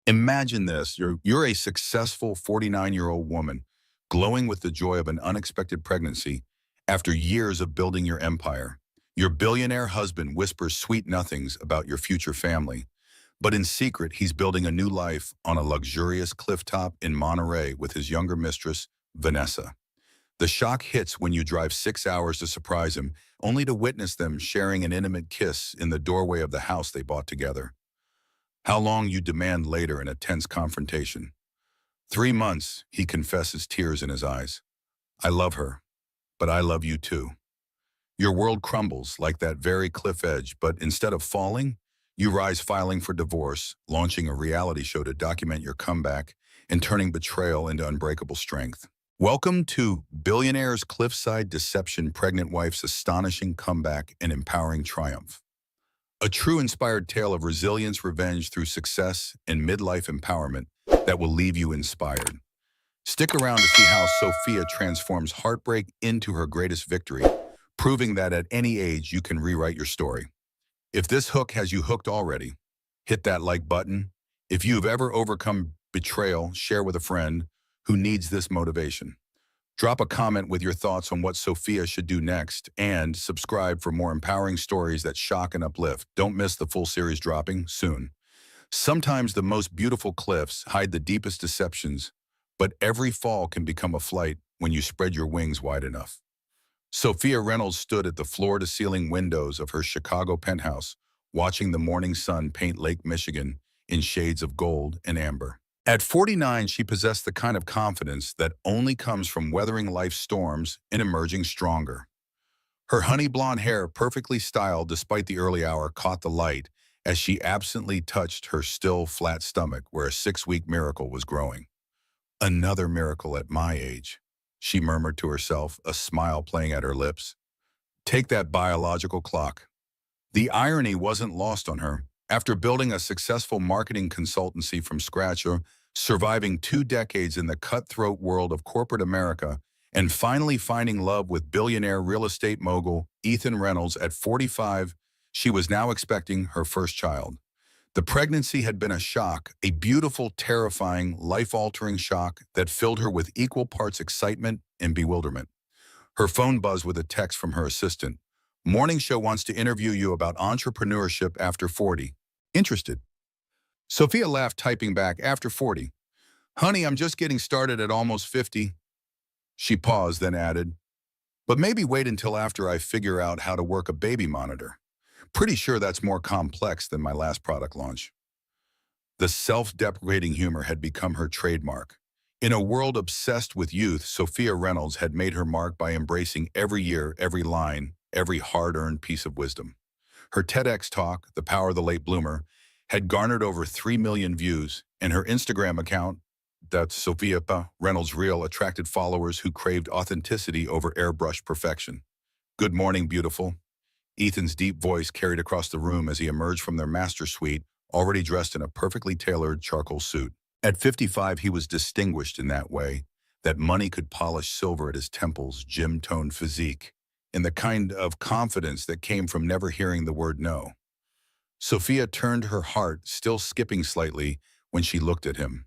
Imagine this. You're a successful 49-year-old woman, glowing with the joy of an unexpected pregnancy after years of building your empire. Your billionaire husband whispers sweet nothings about your future family, but in secret, he's building a new life on a luxurious clifftop in Monterey with his younger mistress, Vanessa. The shock hits when you drive 6 hours to surprise him, only to witness them sharing an intimate kiss in the doorway of the house they bought together. How long, you demand later in a tense confrontation. 3 months, he confesses, tears in his eyes. I love her, but I love you too. Your world crumbles like that very cliff edge, but instead of falling, you rise filing for divorce, launching a reality show to document your comeback and turning betrayal into unbreakable strength. Welcome to Billionaire's Cliffside Deception, Pregnant Wife's Astonishing Comeback and Empowering Triumph. A true inspired tale of resilience, revenge through success, and midlife empowerment that will leave you inspired. Stick around to see how Sophia transforms heartbreak into her greatest victory, proving that at any age you can rewrite your story. If this hook has you hooked already, hit that like button. If you've ever overcome betrayal, share with a friend who needs this motivation. Drop a comment with your thoughts on what Sophia should do next, and subscribe for more empowering stories that shock and uplift. Don't miss the full series dropping soon. Sometimes the most beautiful cliffs hide the deepest deceptions, but every fall can become a flight when you spread your wings wide enough. Sophia Reynolds stood at the floor-to-ceiling windows of her Chicago penthouse, watching the morning sun paint Lake Michigan in shades of gold and amber. At 49, she possessed the kind of confidence that only comes from weathering life's storms and emerging stronger. Her honey blonde hair, perfectly styled despite the early hour, caught the light as she absently touched her still flat stomach where a 6-week miracle was growing. Another miracle at my age, she murmured to herself, a smile playing at her lips. Take that biological clock. The irony wasn't lost on her. After building a successful marketing consultancy from scratch, or surviving 2 decades in the cutthroat world of corporate America, and finally finding love with billionaire real estate mogul Ethan Reynolds at 45, she was now expecting her first child. The pregnancy had been a shock, a beautiful, terrifying, life-altering shock that filled her with equal parts excitement and bewilderment. Her phone buzzed with a text from her assistant. Morning show wants to interview you about entrepreneurship after 40. Interested? Sophia laughed, typing back, after 40. Honey, I'm just getting started at almost 50. She paused, then added, but maybe wait until after I figure out how to work a baby monitor. Pretty sure that's more complex than my last product launch. The self-deprecating humor had become her trademark. In a world obsessed with youth, Sophia Reynolds had made her mark by embracing every year, every line, every hard-earned piece of wisdom. Her TEDx talk, The Power of the Late Bloomer, had garnered over 3 million views, and her Instagram account, that's Sophia Reynolds Reel, attracted followers who craved authenticity over airbrushed perfection. Good morning, beautiful. Ethan's deep voice carried across the room as he emerged from their master suite, already dressed in a perfectly tailored charcoal suit. At 55, he was distinguished in that way, that money could polish silver at his temples, gym-toned physique, and the kind of confidence that came from never hearing the word no. Sophia turned her heart, still skipping slightly, when she looked at him.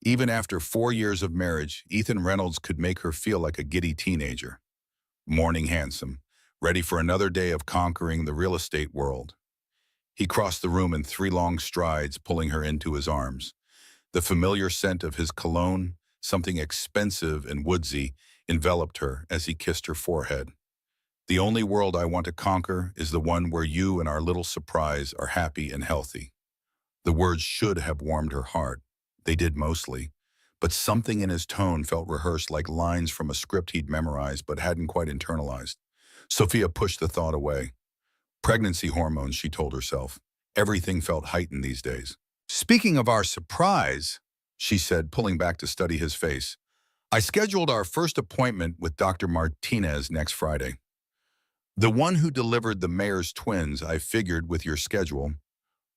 Even after 4 years of marriage, Ethan Reynolds could make her feel like a giddy teenager. Morning handsome, ready for another day of conquering the real estate world. He crossed the room in 3 long strides, pulling her into his arms. The familiar scent of his cologne, something expensive and woodsy, enveloped her as he kissed her forehead. The only world I want to conquer is the one where you and our little surprise are happy and healthy. The words should have warmed her heart. They did mostly, but something in his tone felt rehearsed, like lines from a script he'd memorized but hadn't quite internalized. Sophia pushed the thought away. Pregnancy hormones, she told herself. Everything felt heightened these days. Speaking of our surprise, she said, pulling back to study his face, I scheduled our first appointment with Dr. Martinez next Friday. The one who delivered the mayor's twins, I figured, with your schedule.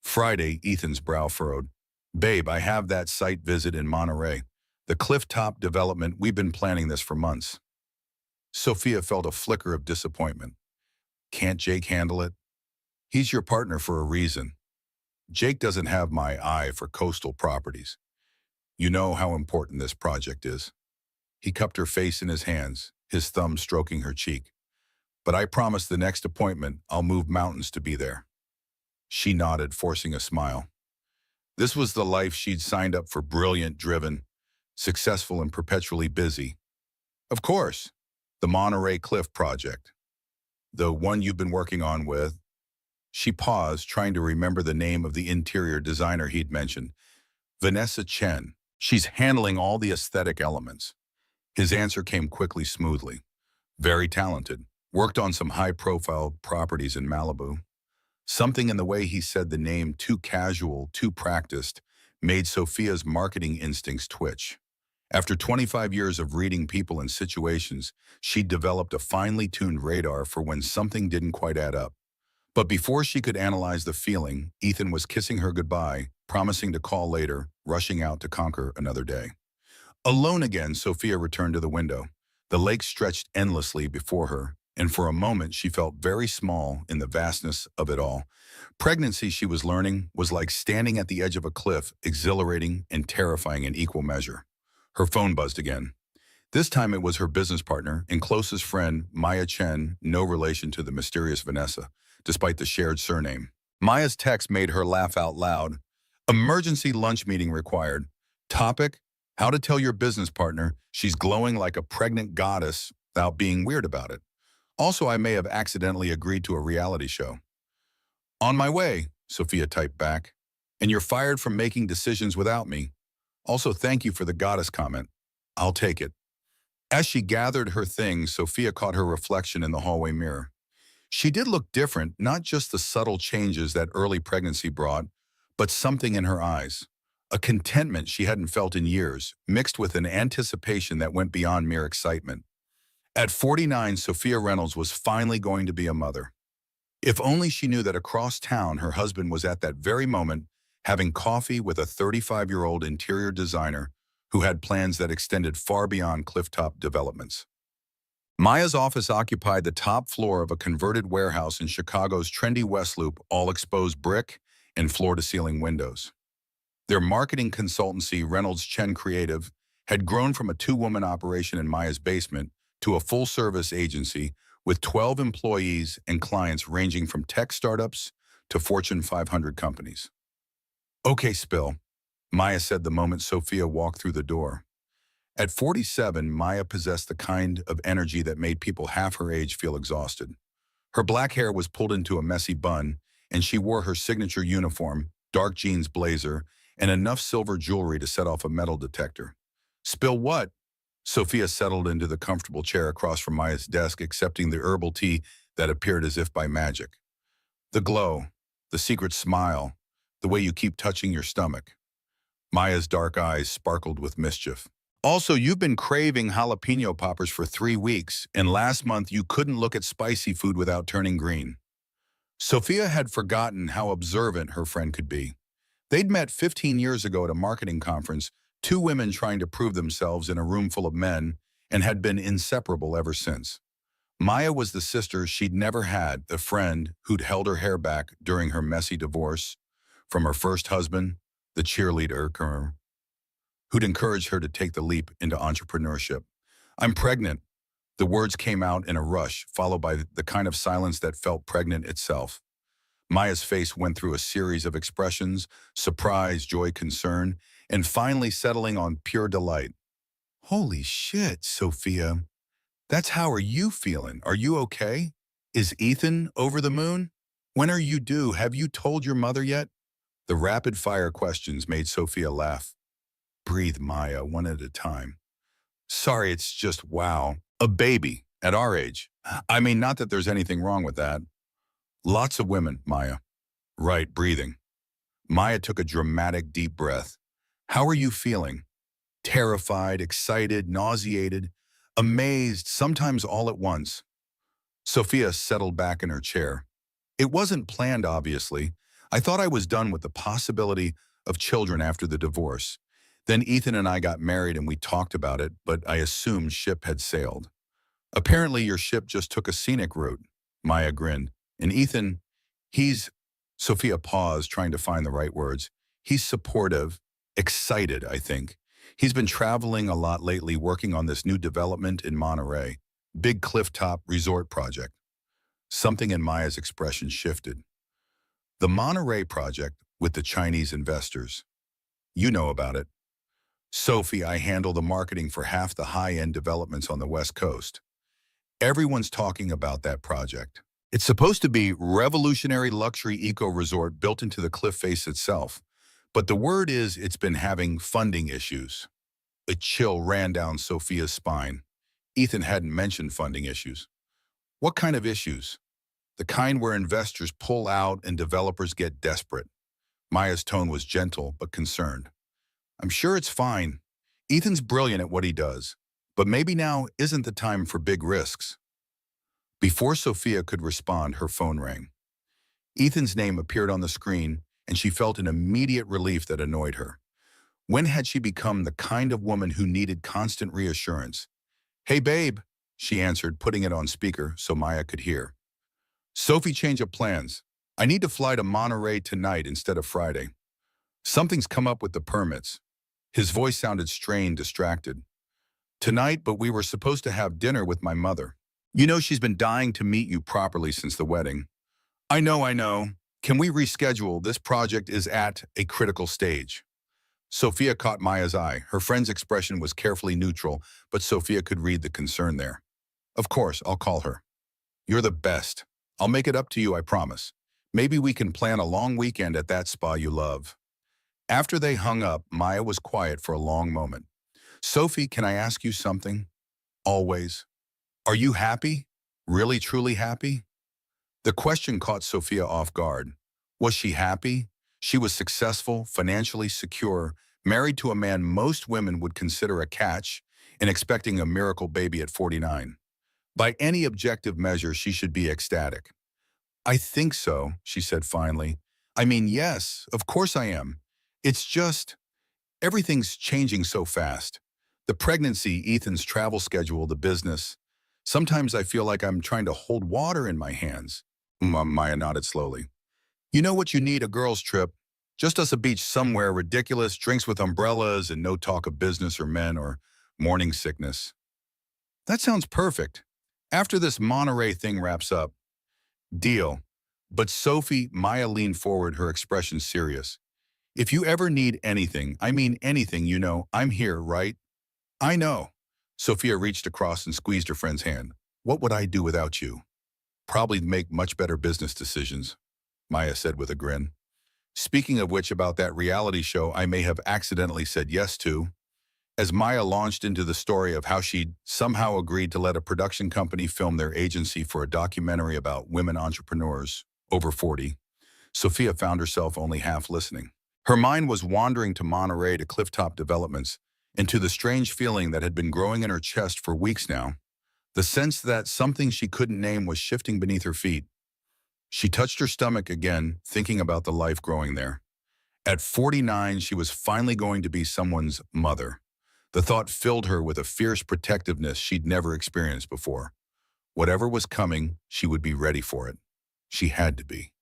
Friday, Ethan's brow furrowed. Babe, I have that site visit in Monterey. The clifftop development, we've been planning this for months. Sophia felt a flicker of disappointment. Can't Jake handle it? He's your partner for a reason. Jake doesn't have my eye for coastal properties. You know how important this project is. He cupped her face in his hands, his thumb stroking her cheek. But I promise the next appointment, I'll move mountains to be there. She nodded, forcing a smile. This was the life she'd signed up for: brilliant, driven, successful, and perpetually busy. Of course, the Monterey Cliff project, the one you've been working on with. She paused, trying to remember the name of the interior designer he'd mentioned. Vanessa Chen. She's handling all the aesthetic elements. His answer came quickly, smoothly. Very talented. Worked on some high-profile properties in Malibu. Something in the way he said the name, too casual, too practiced, made Sophia's marketing instincts twitch. After 25 years of reading people and situations, she'd developed a finely tuned radar for when something didn't quite add up. But before she could analyze the feeling, Ethan was kissing her goodbye, promising to call later, rushing out to conquer another day. Alone again, Sophia returned to the window. The lake stretched endlessly before her, and for a moment she felt very small in the vastness of it all. Pregnancy, she was learning, was like standing at the edge of a cliff, exhilarating and terrifying in equal measure. Her phone buzzed again. This time it was her business partner and closest friend, Maya Chen, no relation to the mysterious Vanessa, despite the shared surname. Maya's text made her laugh out loud. Emergency lunch meeting required. Topic: how to tell your business partner she's glowing like a pregnant goddess without being weird about it. Also, I may have accidentally agreed to a reality show. On my way, Sophia typed back. And you're fired from making decisions without me. Also, thank you for the goddess comment. I'll take it. As she gathered her things, Sophia caught her reflection in the hallway mirror. She did look different, not just the subtle changes that early pregnancy brought, but something in her eyes. A contentment she hadn't felt in years, mixed with an anticipation that went beyond mere excitement. At 49, Sophia Reynolds was finally going to be a mother. If only she knew that across town her husband was at that very moment having coffee with a 35-year-old interior designer who had plans that extended far beyond clifftop developments. Maya's office occupied the top floor of a converted warehouse in Chicago's trendy West Loop, all exposed brick and floor-to-ceiling windows. Their marketing consultancy, Reynolds Chen Creative, had grown from a two-woman operation in Maya's basement to a full-service agency with 12 employees and clients ranging from tech startups to Fortune 500 companies. Okay, Spill, Maya said the moment Sophia walked through the door. At 47, Maya possessed the kind of energy that made people half her age feel exhausted. Her black hair was pulled into a messy bun, and she wore her signature uniform, dark jeans blazer, and enough silver jewelry to set off a metal detector. Spill what? Sophia settled into the comfortable chair across from Maya's desk, accepting the herbal tea that appeared as if by magic. The glow, the secret smile, the way you keep touching your stomach. Maya's dark eyes sparkled with mischief. Also, you've been craving jalapeno poppers for 3 weeks, and last month you couldn't look at spicy food without turning green. Sophia had forgotten how observant her friend could be. They'd met 15 years ago at a marketing conference, two women trying to prove themselves in a room full of men, and had been inseparable ever since. Maya was the sister she'd never had, the friend who'd held her hair back during her messy divorce from her first husband, the cheerleader, who'd encouraged her to take the leap into entrepreneurship. I'm pregnant. The words came out in a rush, followed by the kind of silence that felt pregnant itself. Maya's face went through a series of expressions: surprise, joy, concern, and finally settling on pure delight. Holy shit, Sophia. That's how are you feeling? Are you okay? Is Ethan over the moon? When are you due? Have you told your mother yet? The rapid-fire questions made Sophia laugh. Breathe, Maya, one at a time. Sorry, it's just wow. A baby, at our age. I mean, not that there's anything wrong with that. Lots of women, Maya. Right, breathing. Maya took a dramatic, deep breath. How are you feeling? Terrified, excited, nauseated, amazed, sometimes all at once. Sophia settled back in her chair. It wasn't planned, obviously. I thought I was done with the possibility of children after the divorce. Then Ethan and I got married and we talked about it, but I assumed ship had sailed. Apparently your ship just took a scenic route, Maya grinned. And Ethan, he's Sophia paused, trying to find the right words. He's supportive, excited, I think. He's been traveling a lot lately, working on this new development in Monterey. Big clifftop resort project. Something in Maya's expression shifted. The Monterey project with the Chinese investors. You know about it. Sophie, I handle the marketing for half the high-end developments on the West Coast. Everyone's talking about that project. It's supposed to be revolutionary luxury eco-resort built into the cliff face itself. But the word is it's been having funding issues. A chill ran down Sophia's spine. Ethan hadn't mentioned funding issues. What kind of issues? The kind where investors pull out and developers get desperate. Maya's tone was gentle but concerned. I'm sure it's fine. Ethan's brilliant at what he does. But maybe now isn't the time for big risks. Before Sophia could respond, her phone rang. Ethan's name appeared on the screen, and she felt an immediate relief that annoyed her. When had she become the kind of woman who needed constant reassurance? Hey, babe, she answered, putting it on speaker so Maya could hear. Sophie, change of plans. I need to fly to Monterey tonight instead of Friday. Something's come up with the permits. His voice sounded strained, distracted. Tonight, but we were supposed to have dinner with my mother. You know she's been dying to meet you properly since the wedding. I know. Can we reschedule? This project is at a critical stage. Sophia caught Maya's eye. Her friend's expression was carefully neutral, but Sophia could read the concern there. Of course, I'll call her. You're the best. I'll make it up to you, I promise. Maybe we can plan a long weekend at that spa you love. After they hung up, Maya was quiet for a long moment. Sophie, can I ask you something? Always. Are you happy? Really, truly happy? The question caught Sophia off guard. Was she happy? She was successful, financially secure, married to a man most women would consider a catch, and expecting a miracle baby at 49. By any objective measure, she should be ecstatic. I think so, she said finally. I mean, yes, of course I am. It's just, everything's changing so fast. The pregnancy, Ethan's travel schedule, the business. Sometimes I feel like I'm trying to hold water in my hands. Maya nodded slowly. You know what you need, a girls' trip? Just us a beach somewhere ridiculous, drinks with umbrellas, and no talk of business or men or morning sickness. That sounds perfect. After this Monterey thing wraps up. Deal. But Sophie, Maya leaned forward, her expression serious. If you ever need anything, I mean anything, you know, I'm here, right? I know. Sophia reached across and squeezed her friend's hand. What would I do without you? Probably make much better business decisions, Maya said with a grin. Speaking of which, about that reality show I may have accidentally said yes to. As Maya launched into the story of how she'd somehow agreed to let a production company film their agency for a documentary about women entrepreneurs over 40, Sophia found herself only half listening. Her mind was wandering to Monterey, to clifftop developments, and to the strange feeling that had been growing in her chest for weeks now, the sense that something she couldn't name was shifting beneath her feet. She touched her stomach again, thinking about the life growing there. At 49, she was finally going to be someone's mother. The thought filled her with a fierce protectiveness she'd never experienced before. Whatever was coming, she would be ready for it. She had to be.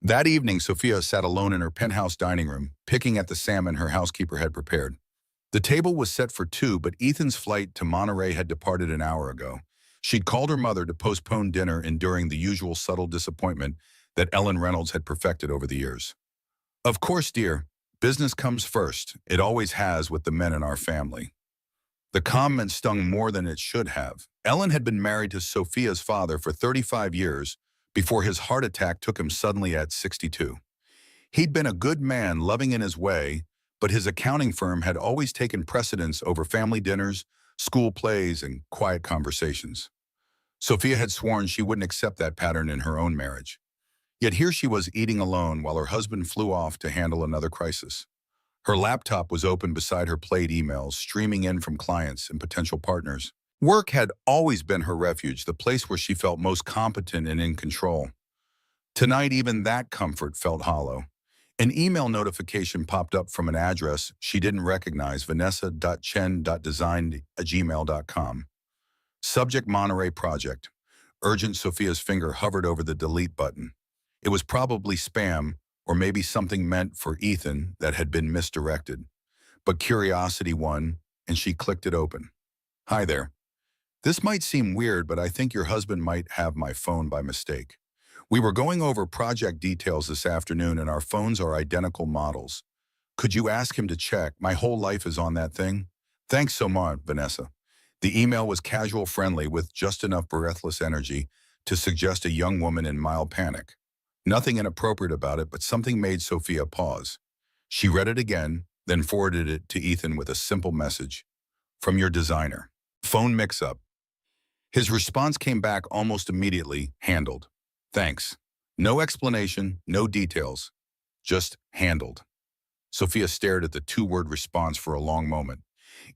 That evening, Sophia sat alone in her penthouse dining room, picking at the salmon her housekeeper had prepared. The table was set for two, but Ethan's flight to Monterey had departed an hour ago. She'd called her mother to postpone dinner, enduring the usual subtle disappointment that Ellen Reynolds had perfected over the years. Of course, dear, business comes first. It always has with the men in our family. The comment stung more than it should have. Ellen had been married to Sophia's father for 35 years before his heart attack took him suddenly at 62. He'd been a good man, loving in his way, but his accounting firm had always taken precedence over family dinners, school plays, and quiet conversations. Sophia had sworn she wouldn't accept that pattern in her own marriage. Yet here she was eating alone while her husband flew off to handle another crisis. Her laptop was open beside her plate, emails streaming in from clients and potential partners. Work had always been her refuge, the place where she felt most competent and in control. Tonight, even that comfort felt hollow. An email notification popped up from an address she didn't recognize, vanessa.chen.design@gmail.com. Subject: Monterey Project. Urgent. Sophia's finger hovered over the delete button. It was probably spam or maybe something meant for Ethan that had been misdirected. But curiosity won, and she clicked it open. Hi there. This might seem weird, but I think your husband might have my phone by mistake. We were going over project details this afternoon, and our phones are identical models. Could you ask him to check? My whole life is on that thing. Thanks so much, Vanessa. The email was casual friendly with just enough breathless energy to suggest a young woman in mild panic. Nothing inappropriate about it, but something made Sophia pause. She read it again, then forwarded it to Ethan with a simple message. From your designer. Phone mix-up. His response came back almost immediately, handled. Thanks. No explanation, no details. Just handled. Sophia stared at the two-word response for a long moment.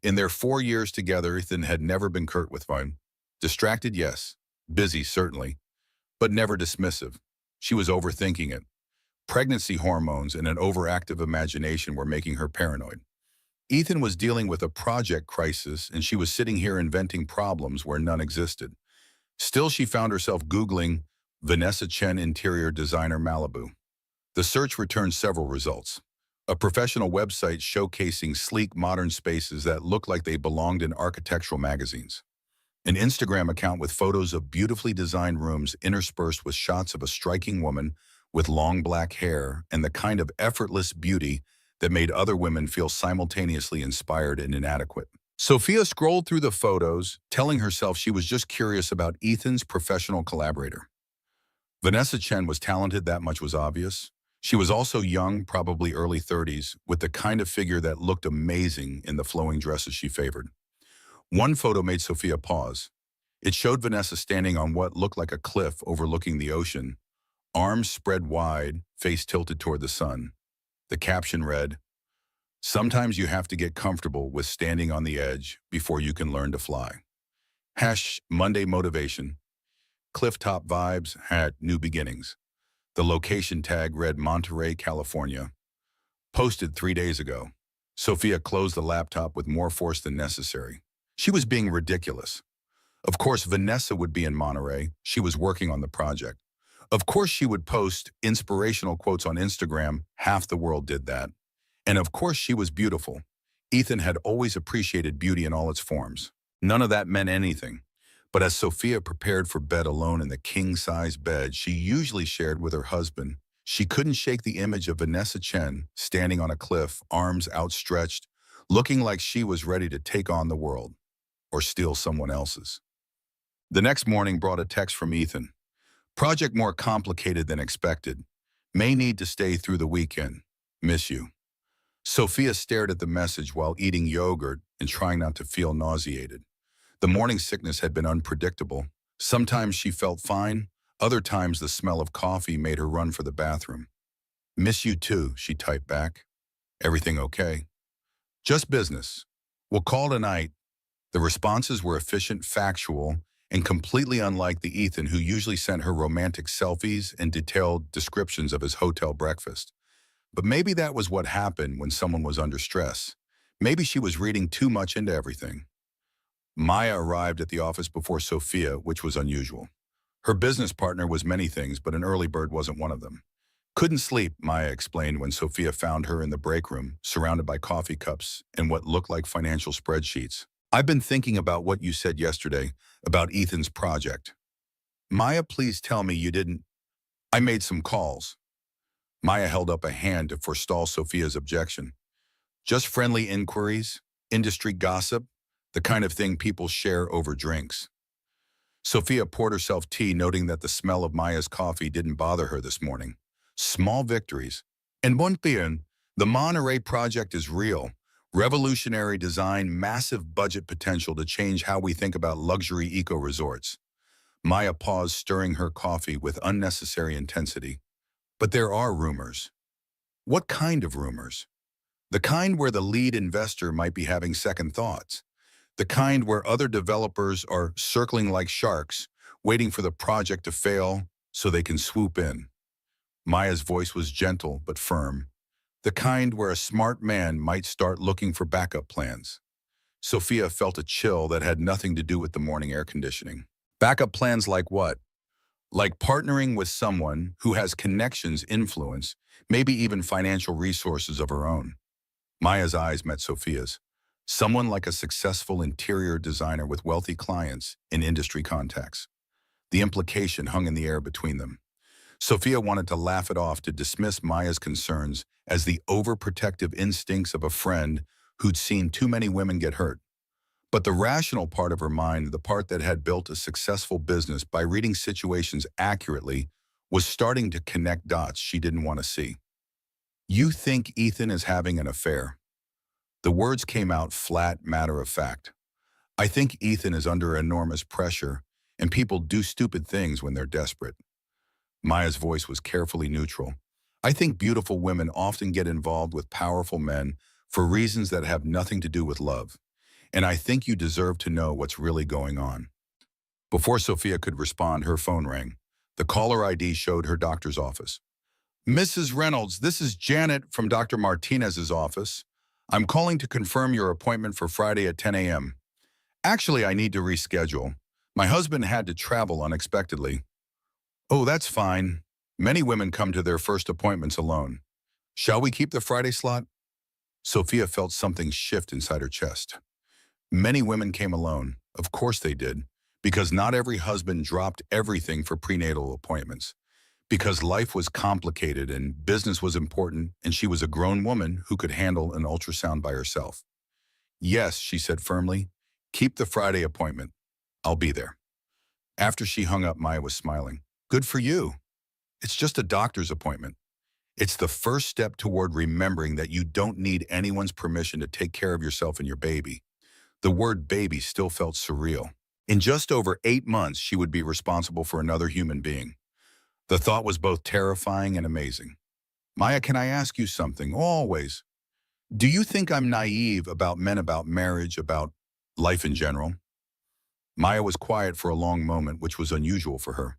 In their 4 years together, Ethan had never been curt with phone. Distracted, yes. Busy, certainly. But never dismissive. She was overthinking it. Pregnancy hormones and an overactive imagination were making her paranoid. Ethan was dealing with a project crisis, and she was sitting here inventing problems where none existed. Still, she found herself Googling Vanessa Chen Interior Designer Malibu. The search returned several results. A professional website showcasing sleek, modern spaces that looked like they belonged in architectural magazines. An Instagram account with photos of beautifully designed rooms interspersed with shots of a striking woman with long black hair and the kind of effortless beauty that made other women feel simultaneously inspired and inadequate. Sophia scrolled through the photos, telling herself she was just curious about Ethan's professional collaborator. Vanessa Chen was talented, that much was obvious. She was also young, probably early 30s, with the kind of figure that looked amazing in the flowing dresses she favored. One photo made Sophia pause. It showed Vanessa standing on what looked like a cliff overlooking the ocean, arms spread wide, face tilted toward the sun. The caption read, "Sometimes you have to get comfortable with standing on the edge before you can learn to fly." Monday motivation. Clifftop vibes had new beginnings. The location tag read Monterey, California. Posted 3 days ago. Sophia closed the laptop with more force than necessary. She was being ridiculous. Of course, Vanessa would be in Monterey. She was working on the project. Of course, she would post inspirational quotes on Instagram. Half the world did that. And of course, she was beautiful. Ethan had always appreciated beauty in all its forms. None of that meant anything. But as Sophia prepared for bed alone in the king-size bed she usually shared with her husband, she couldn't shake the image of Vanessa Chen standing on a cliff, arms outstretched, looking like she was ready to take on the world, or steal someone else's. The next morning brought a text from Ethan. Project more complicated than expected. May need to stay through the weekend. Miss you. Sophia stared at the message while eating yogurt and trying not to feel nauseated. The morning sickness had been unpredictable. Sometimes she felt fine. Other times the smell of coffee made her run for the bathroom. Miss you too, she typed back. Everything okay? Just business. We'll call tonight. The responses were efficient, factual, and completely unlike the Ethan who usually sent her romantic selfies and detailed descriptions of his hotel breakfast. But maybe that was what happened when someone was under stress. Maybe she was reading too much into everything. Maya arrived at the office before Sophia, which was unusual. Her business partner was many things, but an early bird wasn't one of them. Couldn't sleep, Maya explained when Sophia found her in the break room, surrounded by coffee cups and what looked like financial spreadsheets. I've been thinking about what you said yesterday about Ethan's project. Maya, please tell me you didn't. I made some calls. Maya held up a hand to forestall Sophia's objection. Just friendly inquiries, industry gossip, the kind of thing people share over drinks. Sophia poured herself tea, noting that the smell of Maya's coffee didn't bother her this morning. Small victories. And one thing, the Monterey project is real. Revolutionary design, massive budget potential to change how we think about luxury eco-resorts. Maya paused, stirring her coffee with unnecessary intensity. But there are rumors. What kind of rumors? The kind where the lead investor might be having second thoughts. The kind where other developers are circling like sharks, waiting for the project to fail so they can swoop in. Maya's voice was gentle but firm. The kind where a smart man might start looking for backup plans. Sophia felt a chill that had nothing to do with the morning air conditioning. Backup plans like what? Like partnering with someone who has connections, influence, maybe even financial resources of her own. Maya's eyes met Sophia's. Someone like a successful interior designer with wealthy clients and industry contacts. The implication hung in the air between them. Sophia wanted to laugh it off, to dismiss Maya's concerns as the overprotective instincts of a friend who'd seen too many women get hurt. But the rational part of her mind, the part that had built a successful business by reading situations accurately, was starting to connect dots she didn't want to see. "You think Ethan is having an affair?" The words came out flat, matter of fact. "I think Ethan is under enormous pressure, and people do stupid things when they're desperate." Maya's voice was carefully neutral. "I think beautiful women often get involved with powerful men for reasons that have nothing to do with love. And I think you deserve to know what's really going on." Before Sophia could respond, her phone rang. The caller ID showed her doctor's office. "Mrs. Reynolds, this is Janet from Dr. Martinez's office. I'm calling to confirm your appointment for Friday at 10 a.m. Actually, I need to reschedule. My husband had to travel unexpectedly." "Oh, that's fine. Many women come to their first appointments alone. Shall we keep the Friday slot?" Sophia felt something shift inside her chest. Many women came alone. Of course they did. Because not every husband dropped everything for prenatal appointments. Because life was complicated and business was important, and she was a grown woman who could handle an ultrasound by herself. "Yes," she said firmly. "Keep the Friday appointment. I'll be there." After she hung up, Maya was smiling. "Good for you. It's just a doctor's appointment. It's the first step toward remembering that you don't need anyone's permission to take care of yourself and your baby." The word baby still felt surreal. In just over 8 months, she would be responsible for another human being. The thought was both terrifying and amazing. "Maya, can I ask you something?" "Always." "Do you think I'm naive about men, about marriage, about life in general?" Maya was quiet for a long moment, which was unusual for her.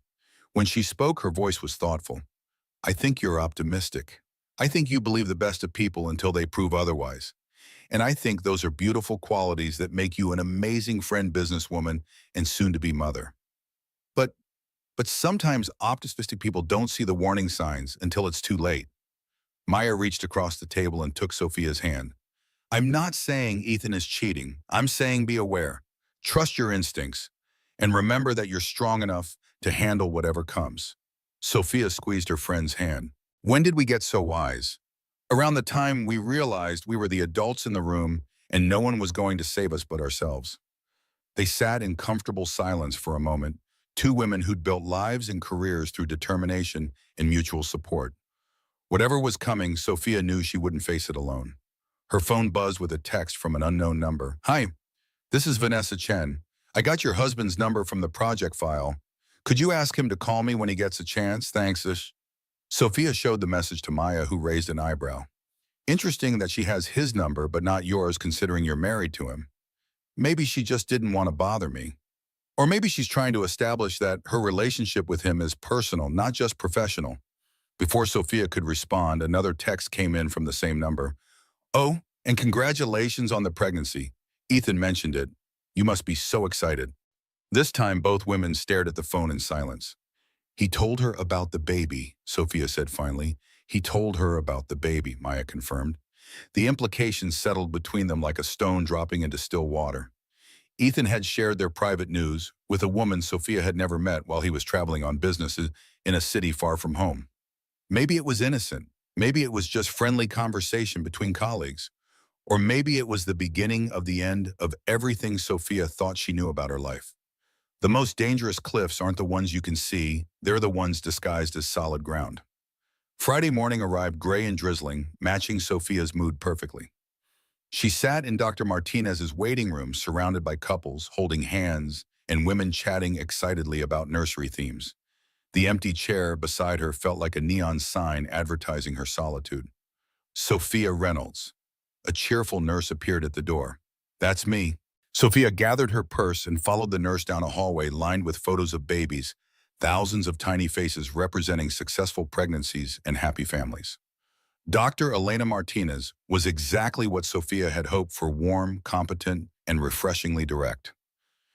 When she spoke, her voice was thoughtful. "I think you're optimistic. I think you believe the best of people until they prove otherwise. And I think those are beautiful qualities that make you an amazing friend, businesswoman, and soon-to-be mother. But, but sometimes optimistic people don't see the warning signs until it's too late." Maya reached across the table and took Sophia's hand. "I'm not saying Ethan is cheating. I'm saying be aware. Trust your instincts. And remember that you're strong enough to handle whatever comes." Sophia squeezed her friend's hand. "When did we get so wise?" "Around the time we realized we were the adults in the room and no one was going to save us but ourselves." They sat in comfortable silence for a moment, two women who'd built lives and careers through determination and mutual support. Whatever was coming, Sophia knew she wouldn't face it alone. Her phone buzzed with a text from an unknown number. "Hi, this is Vanessa Chen. I got your husband's number from the project file. Could you ask him to call me when he gets a chance? Thanks." Sophia showed the message to Maya, who raised an eyebrow. "Interesting that she has his number but not yours, considering you're married to him. Maybe she just didn't want to bother me. Or maybe she's trying to establish that her relationship with him is personal, not just professional." Before Sophia could respond, another text came in from the same number. "Oh, and congratulations on the pregnancy. Ethan mentioned it. You must be so excited." This time, both women stared at the phone in silence. "He told her about the baby," Sophia said finally. "He told her about the baby," Maya confirmed. The implications settled between them like a stone dropping into still water. Ethan had shared their private news with a woman Sophia had never met while he was traveling on business in a city far from home. Maybe it was innocent. Maybe it was just friendly conversation between colleagues. Or maybe it was the beginning of the end of everything Sophia thought she knew about her life. The most dangerous cliffs aren't the ones you can see, they're the ones disguised as solid ground. Friday morning arrived gray and drizzling, matching Sophia's mood perfectly. She sat in Dr. Martinez's waiting room, surrounded by couples holding hands and women chatting excitedly about nursery themes. The empty chair beside her felt like a neon sign advertising her solitude. "Sophia Reynolds." A cheerful nurse appeared at the door. "That's me." Sophia gathered her purse and followed the nurse down a hallway lined with photos of babies, thousands of tiny faces representing successful pregnancies and happy families. Dr. Elena Martinez was exactly what Sophia had hoped for: warm, competent, and refreshingly direct.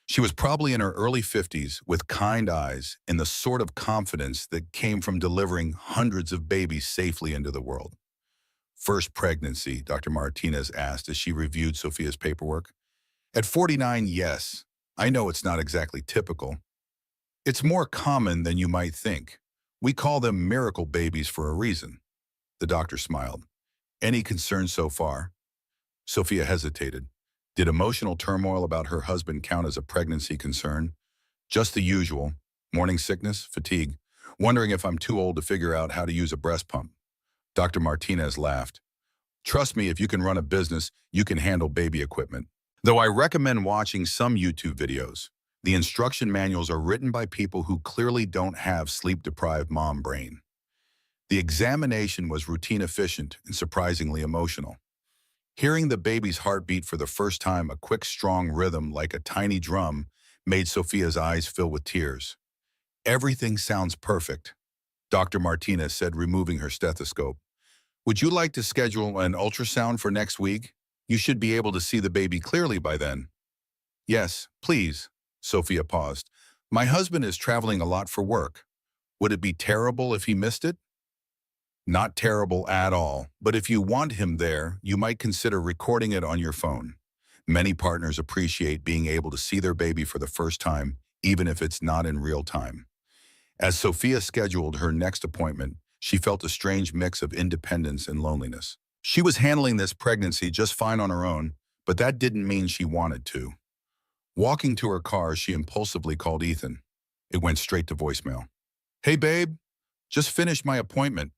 She was probably in her early 50s with kind eyes and the sort of confidence that came from delivering hundreds of babies safely into the world. First pregnancy, Dr. Martinez asked as she reviewed Sophia's paperwork. At 49, yes. I know it's not exactly typical. It's more common than you might think. We call them miracle babies for a reason. The doctor smiled. Any concerns so far? Sophia hesitated. Did emotional turmoil about her husband count as a pregnancy concern? Just the usual. Morning sickness, fatigue, wondering if I'm too old to figure out how to use a breast pump. Dr. Martinez laughed. Trust me, if you can run a business, you can handle baby equipment. Though I recommend watching some YouTube videos. The instruction manuals are written by people who clearly don't have sleep-deprived mom brain. The examination was routine efficient and surprisingly emotional. Hearing the baby's heartbeat for the first time, a quick, strong rhythm like a tiny drum, made Sophia's eyes fill with tears. Everything sounds perfect, Dr. Martinez said, removing her stethoscope. Would you like to schedule an ultrasound for next week? You should be able to see the baby clearly by then. Yes, please, Sophia paused. My husband is traveling a lot for work. Would it be terrible if he missed it? Not terrible at all, but if you want him there, you might consider recording it on your phone. Many partners appreciate being able to see their baby for the first time, even if it's not in real time. As Sophia scheduled her next appointment, she felt a strange mix of independence and loneliness. She was handling this pregnancy just fine on her own, but that didn't mean she wanted to. Walking to her car, she impulsively called Ethan. It went straight to voicemail. Hey, babe, just finished my appointment.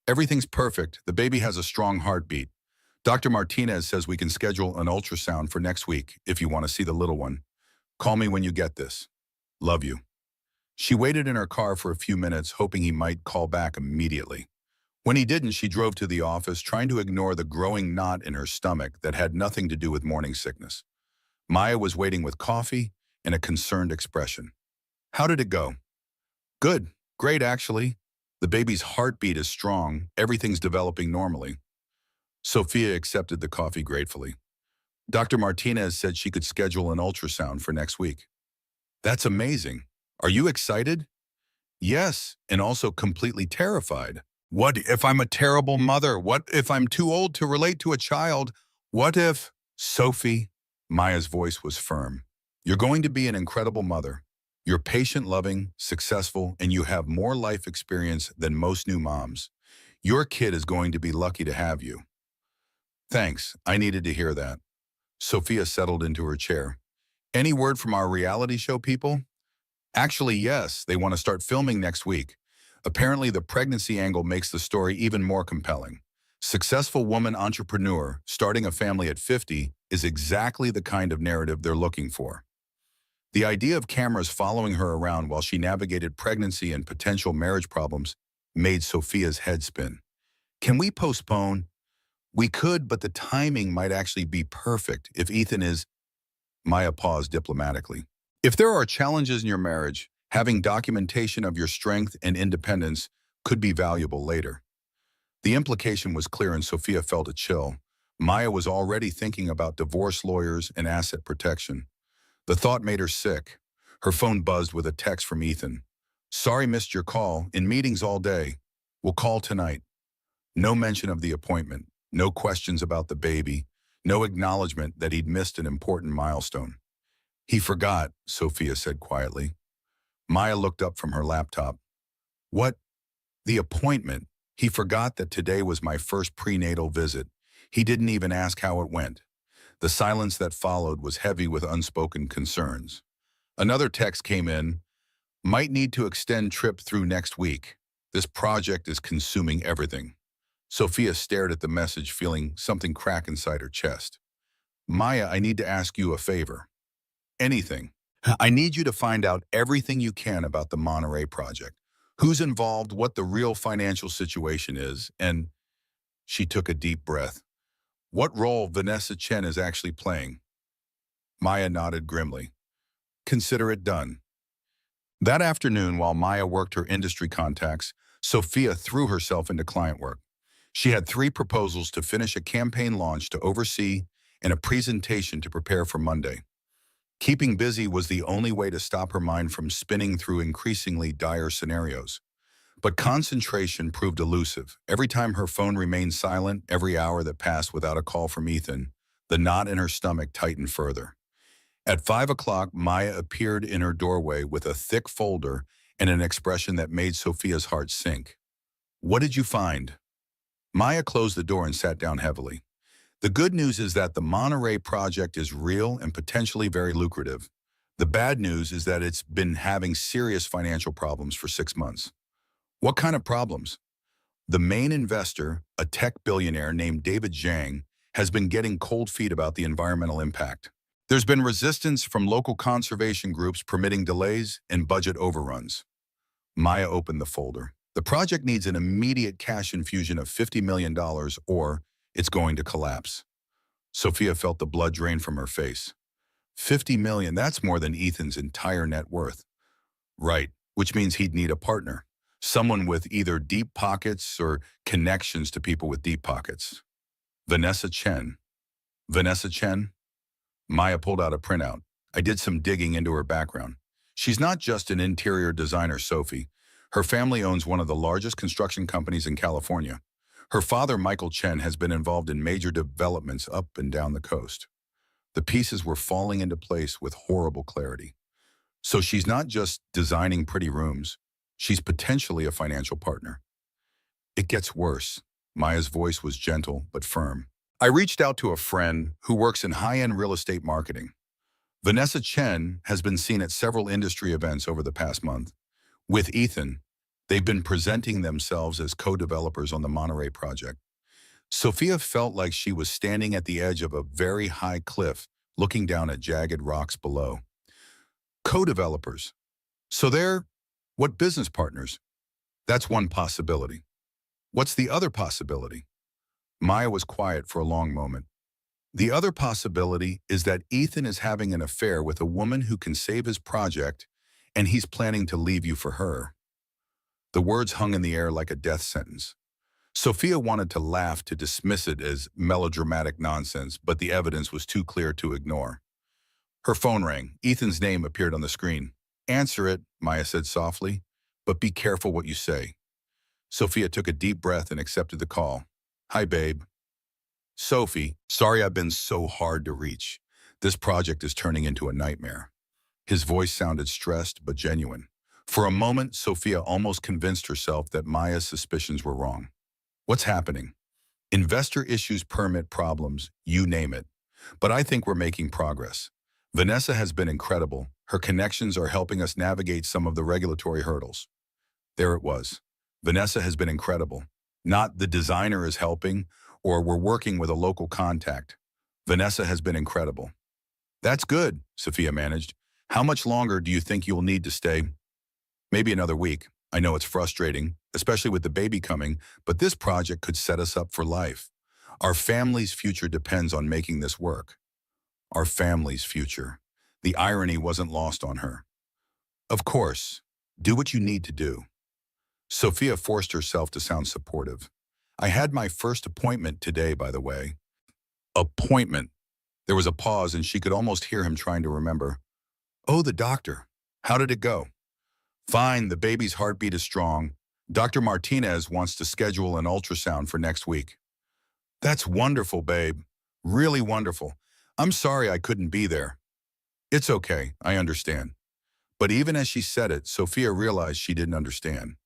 Everything's perfect. The baby has a strong heartbeat. Dr. Martinez says we can schedule an ultrasound for next week if you want to see the little one. Call me when you get this. Love you. She waited in her car for a few minutes, hoping he might call back immediately. When he didn't, she drove to the office, trying to ignore the growing knot in her stomach that had nothing to do with morning sickness. Maya was waiting with coffee and a concerned expression. How did it go? Good. Great, actually. The baby's heartbeat is strong. Everything's developing normally. Sophia accepted the coffee gratefully. Dr. Martinez said she could schedule an ultrasound for next week. That's amazing. Are you excited? Yes, and also completely terrified. What if I'm a terrible mother? What if I'm too old to relate to a child? What if... Sophie, Maya's voice was firm. You're going to be an incredible mother. You're patient, loving, successful, and you have more life experience than most new moms. Your kid is going to be lucky to have you. Thanks, I needed to hear that. Sophia settled into her chair. Any word from our reality show people? Actually, yes, they want to start filming next week. Apparently, the pregnancy angle makes the story even more compelling. Successful woman entrepreneur starting a family at 50 is exactly the kind of narrative they're looking for. The idea of cameras following her around while she navigated pregnancy and potential marriage problems made Sophia's head spin. Can we postpone? We could, but the timing might actually be perfect if Ethan is... Maya paused diplomatically. If there are challenges in your marriage, having documentation of your strength and independence could be valuable later. The implication was clear and Sophia felt a chill. Maya was already thinking about divorce lawyers and asset protection. The thought made her sick. Her phone buzzed with a text from Ethan. Sorry missed your call, in meetings all day. We'll call tonight. No mention of the appointment, no questions about the baby, no acknowledgement that he'd missed an important milestone. He forgot, Sophia said quietly. Maya looked up from her laptop. What? The appointment. He forgot that today was my first prenatal visit. He didn't even ask how it went. The silence that followed was heavy with unspoken concerns. Another text came in. Might need to extend trip through next week. This project is consuming everything. Sophia stared at the message, feeling something crack inside her chest. Maya, I need to ask you a favor. Anything. I need you to find out everything you can about the Monterey project. Who's involved, what the real financial situation is, and... She took a deep breath. What role Vanessa Chen is actually playing? Maya nodded grimly. Consider it done. That afternoon, while Maya worked her industry contacts, Sophia threw herself into client work. She had 3 proposals to finish, a campaign launch to oversee, and a presentation to prepare for Monday. Keeping busy was the only way to stop her mind from spinning through increasingly dire scenarios. But concentration proved elusive. Every time her phone remained silent, every hour that passed without a call from Ethan, the knot in her stomach tightened further. At 5 o'clock, Maya appeared in her doorway with a thick folder and an expression that made Sophia's heart sink. "What did you find?" Maya closed the door and sat down heavily. "The good news is that the Monterey project is real and potentially very lucrative. The bad news is that it's been having serious financial problems for 6 months." "What kind of problems?" "The main investor, a tech billionaire named David Zhang, has been getting cold feet about the environmental impact. There's been resistance from local conservation groups permitting delays and budget overruns." Maya opened the folder. "The project needs an immediate cash infusion of $50 million or it's going to collapse." Sophia felt the blood drain from her face. 50 million, that's more than Ethan's entire net worth. Right, which means he'd need a partner. Someone with either deep pockets or connections to people with deep pockets. Vanessa Chen. Vanessa Chen? Maya pulled out a printout. "I did some digging into her background. She's not just an interior designer, Sophie. Her family owns one of the largest construction companies in California. Her father, Michael Chen, has been involved in major developments up and down the coast." The pieces were falling into place with horrible clarity. So she's not just designing pretty rooms. She's potentially a financial partner. "It gets worse." Maya's voice was gentle but firm. "I reached out to a friend who works in high-end real estate marketing. Vanessa Chen has been seen at several industry events over the past month. With Ethan, they've been presenting themselves as co-developers on the Monterey project." Sophia felt like she was standing at the edge of a very high cliff, looking down at jagged rocks below. Co-developers. So they're, what, business partners? That's one possibility. What's the other possibility? Maya was quiet for a long moment. "The other possibility is that Ethan is having an affair with a woman who can save his project, and he's planning to leave you for her." The words hung in the air like a death sentence. Sophia wanted to laugh to dismiss it as melodramatic nonsense, but the evidence was too clear to ignore. Her phone rang. Ethan's name appeared on the screen. "Answer it," Maya said softly, "but be careful what you say." Sophia took a deep breath and accepted the call. "Hi, babe." "Sophie, sorry I've been so hard to reach. This project is turning into a nightmare." His voice sounded stressed but genuine. For a moment, Sophia almost convinced herself that Maya's suspicions were wrong. "What's happening?" "Investor issues, permit problems, you name it. But I think we're making progress. Vanessa has been incredible. Her connections are helping us navigate some of the regulatory hurdles." There it was. Vanessa has been incredible. Not the designer is helping, or we're working with a local contact. Vanessa has been incredible. "That's good," Sophia managed. "How much longer do you think you'll need to stay?" "Maybe another week. I know it's frustrating, especially with the baby coming, but this project could set us up for life. Our family's future depends on making this work." Our family's future. The irony wasn't lost on her. "Of course. Do what you need to do." Sophia forced herself to sound supportive. "I had my first appointment today, by the way." Appointment. There was a pause and she could almost hear him trying to remember. "Oh, the doctor. How did it go?" "Fine, the baby's heartbeat is strong. Dr. Martinez wants to schedule an ultrasound for next week." "That's wonderful, babe. Really wonderful. I'm sorry I couldn't be there." "It's okay, I understand." But even as she said it, Sophia realized she didn't understand.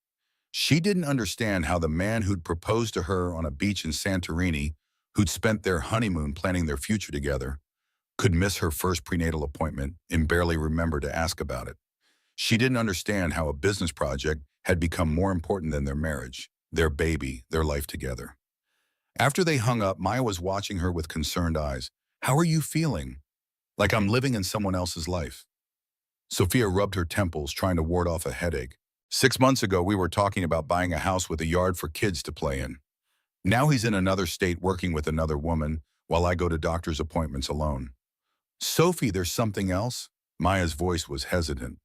She didn't understand how the man who'd proposed to her on a beach in Santorini, who'd spent their honeymoon planning their future together, could miss her first prenatal appointment and barely remember to ask about it. She didn't understand how a business project had become more important than their marriage, their baby, their life together. After they hung up, Maya was watching her with concerned eyes. "How are you feeling?" "Like I'm living in someone else's life." Sophia rubbed her temples, trying to ward off a headache. "6 months ago, we were talking about buying a house with a yard for kids to play in. Now he's in another state working with another woman, while I go to doctor's appointments alone." "Sophie, there's something else?" Maya's voice was hesitant.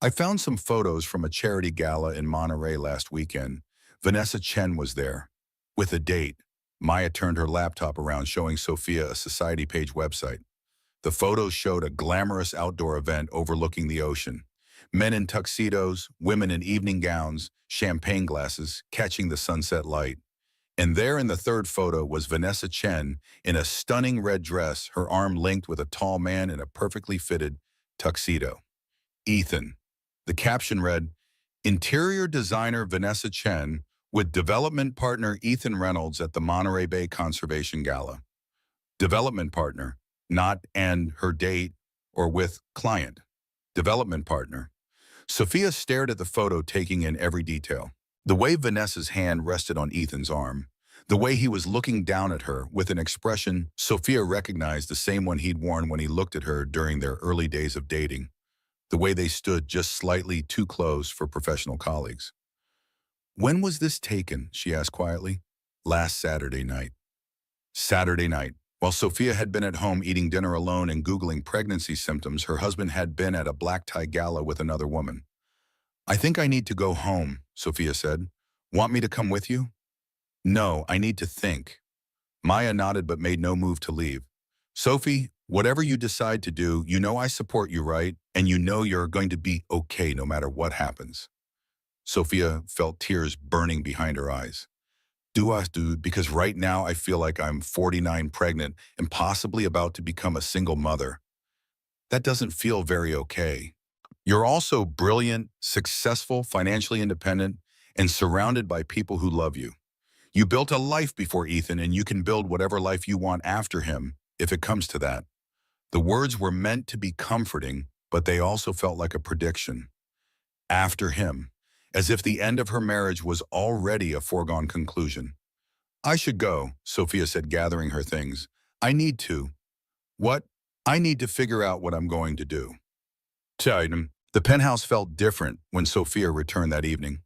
"I found some photos from a charity gala in Monterey last weekend. Vanessa Chen was there. With a date." Maya turned her laptop around, showing Sophia a society page website. The photos showed a glamorous outdoor event overlooking the ocean. Men in tuxedos, women in evening gowns, champagne glasses, catching the sunset light. And there in the third photo was Vanessa Chen in a stunning red dress, her arm linked with a tall man in a perfectly fitted tuxedo. Ethan. The caption read, Interior designer Vanessa Chen with development partner Ethan Reynolds at the Monterey Bay Conservation Gala. Development partner, not and her date or with client. Development partner. Sophia stared at the photo, taking in every detail. The way Vanessa's hand rested on Ethan's arm, the way he was looking down at her with an expression Sophia recognized, the same one he'd worn when he looked at her during their early days of dating, the way they stood just slightly too close for professional colleagues. When was this taken? She asked quietly. Last Saturday night. Saturday night. While Sophia had been at home eating dinner alone and Googling pregnancy symptoms, her husband had been at a black tie gala with another woman. I think I need to go home, Sophia said. Want me to come with you? No, I need to think. Maya nodded but made no move to leave. Sophie, whatever you decide to do, you know I support you, right? And you know you're going to be okay no matter what happens. Sophia felt tears burning behind her eyes. Because right now I feel like I'm 49 pregnant and possibly about to become a single mother. That doesn't feel very okay. You're also brilliant, successful, financially independent, and surrounded by people who love you. You built a life before Ethan, and you can build whatever life you want after him, if it comes to that. The words were meant to be comforting, but they also felt like a prediction. After him, as if the end of her marriage was already a foregone conclusion. I should go, Sophia said, gathering her things. I need to. What? I need to figure out what I'm going to do. The penthouse felt different when Sophia returned that evening.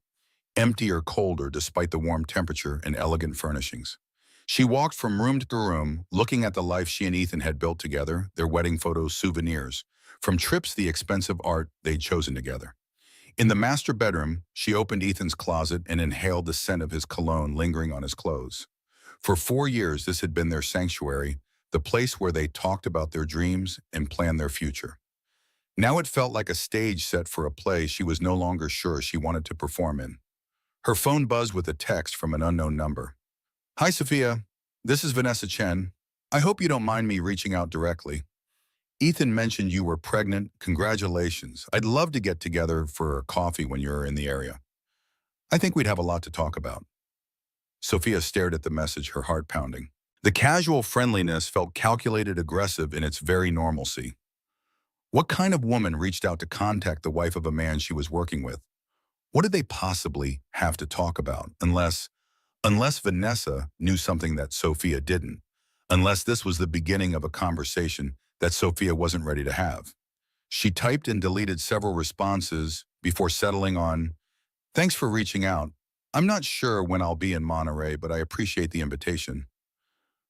Emptier, colder, despite the warm temperature and elegant furnishings. She walked from room to room, looking at the life she and Ethan had built together, their wedding photos, souvenirs, from trips, the expensive art they'd chosen together. In the master bedroom, she opened Ethan's closet and inhaled the scent of his cologne lingering on his clothes. For 4 years, this had been their sanctuary, the place where they talked about their dreams and planned their future. Now it felt like a stage set for a play she was no longer sure she wanted to perform in. Her phone buzzed with a text from an unknown number. Hi, Sophia. This is Vanessa Chen. I hope you don't mind me reaching out directly. Ethan mentioned you were pregnant. Congratulations. I'd love to get together for a coffee when you're in the area. I think we'd have a lot to talk about. Sophia stared at the message, her heart pounding. The casual friendliness felt calculated, aggressive in its very normalcy. What kind of woman reached out to contact the wife of a man she was working with? What did they possibly have to talk about? Unless Vanessa knew something that Sophia didn't. Unless this was the beginning of a conversation that Sophia wasn't ready to have. She typed and deleted several responses before settling on, thanks for reaching out. I'm not sure when I'll be in Monterey, but I appreciate the invitation.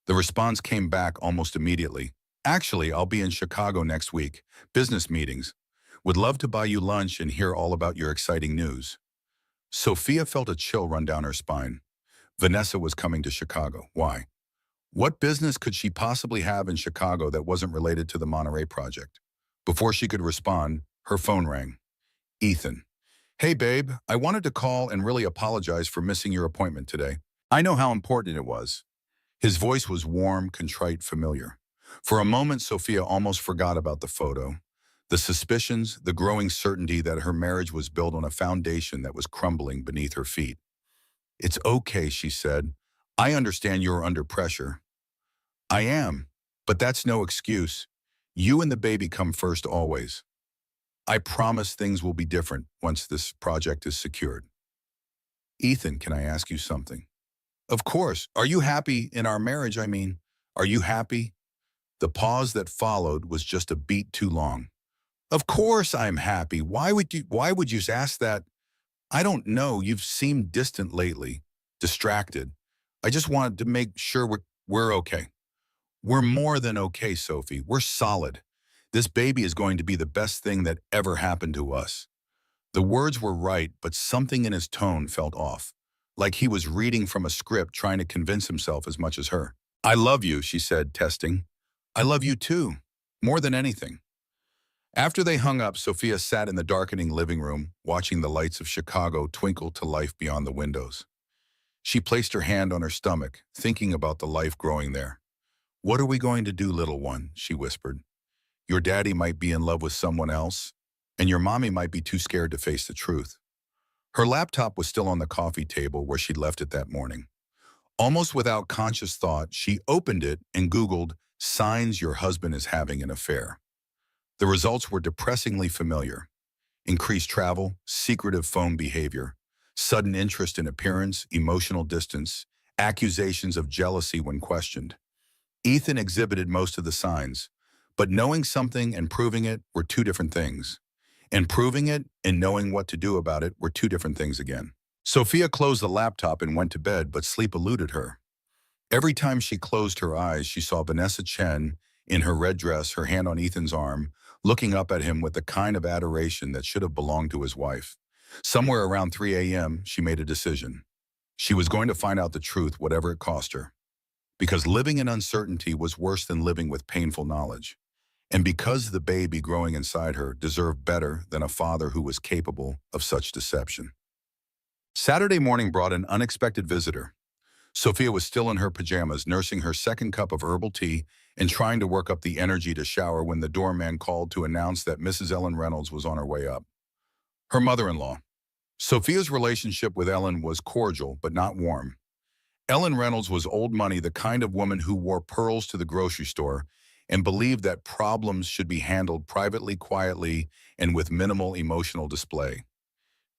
The response came back almost immediately. Actually, I'll be in Chicago next week. Business meetings. Would love to buy you lunch and hear all about your exciting news. Sophia felt a chill run down her spine. Vanessa was coming to Chicago. Why? What business could she possibly have in Chicago that wasn't related to the Monterey project? Before she could respond, her phone rang. Ethan. Hey, babe, I wanted to call and really apologize for missing your appointment today. I know how important it was. His voice was warm, contrite, familiar. For a moment, Sophia almost forgot about the photo. The suspicions, the growing certainty that her marriage was built on a foundation that was crumbling beneath her feet. It's okay, she said. I understand you're under pressure. I am, but that's no excuse. You and the baby come first always. I promise things will be different once this project is secured. Ethan, can I ask you something? Of course. Are you happy in our marriage? Are you happy? The pause that followed was just a beat too long. Of course I'm happy. Why would you ask that? I don't know. You've seemed distant lately, distracted. I just wanted to make sure we're okay. We're more than okay, Sophie. We're solid. This baby is going to be the best thing that ever happened to us. The words were right, but something in his tone felt off, like he was reading from a script trying to convince himself as much as her. I love you, she said, testing. I love you too. more than anything. After they hung up, Sophia sat in the darkening living room, watching the lights of Chicago twinkle to life beyond the windows. She placed her hand on her stomach, thinking about the life growing there. "What are we going to do, little one?" she whispered. "Your daddy might be in love with someone else, and your mommy might be too scared to face the truth." Her laptop was still on the coffee table where she'd left it that morning. Almost without conscious thought, she opened it and Googled "signs your husband is having an affair." The results were depressingly familiar. Increased travel, secretive phone behavior, sudden interest in appearance, emotional distance, accusations of jealousy when questioned. Ethan exhibited most of the signs, but knowing something and proving it were two different things. And proving it and knowing what to do about it were two different things again. Sophia closed the laptop and went to bed, but sleep eluded her. Every time she closed her eyes, she saw Vanessa Chen in her red dress, her hand on Ethan's arm, looking up at him with the kind of adoration that should have belonged to his wife. Somewhere around 3 a.m., she made a decision. She was going to find out the truth, whatever it cost her. Because living in uncertainty was worse than living with painful knowledge. And because the baby growing inside her deserved better than a father who was capable of such deception. Saturday morning brought an unexpected visitor. Sophia was still in her pajamas, nursing her second cup of herbal tea and trying to work up the energy to shower when the doorman called to announce that Mrs. Ellen Reynolds was on her way up. Her mother-in-law. Sophia's relationship with Ellen was cordial, but not warm. Ellen Reynolds was old money, the kind of woman who wore pearls to the grocery store and believed that problems should be handled privately, quietly, and with minimal emotional display.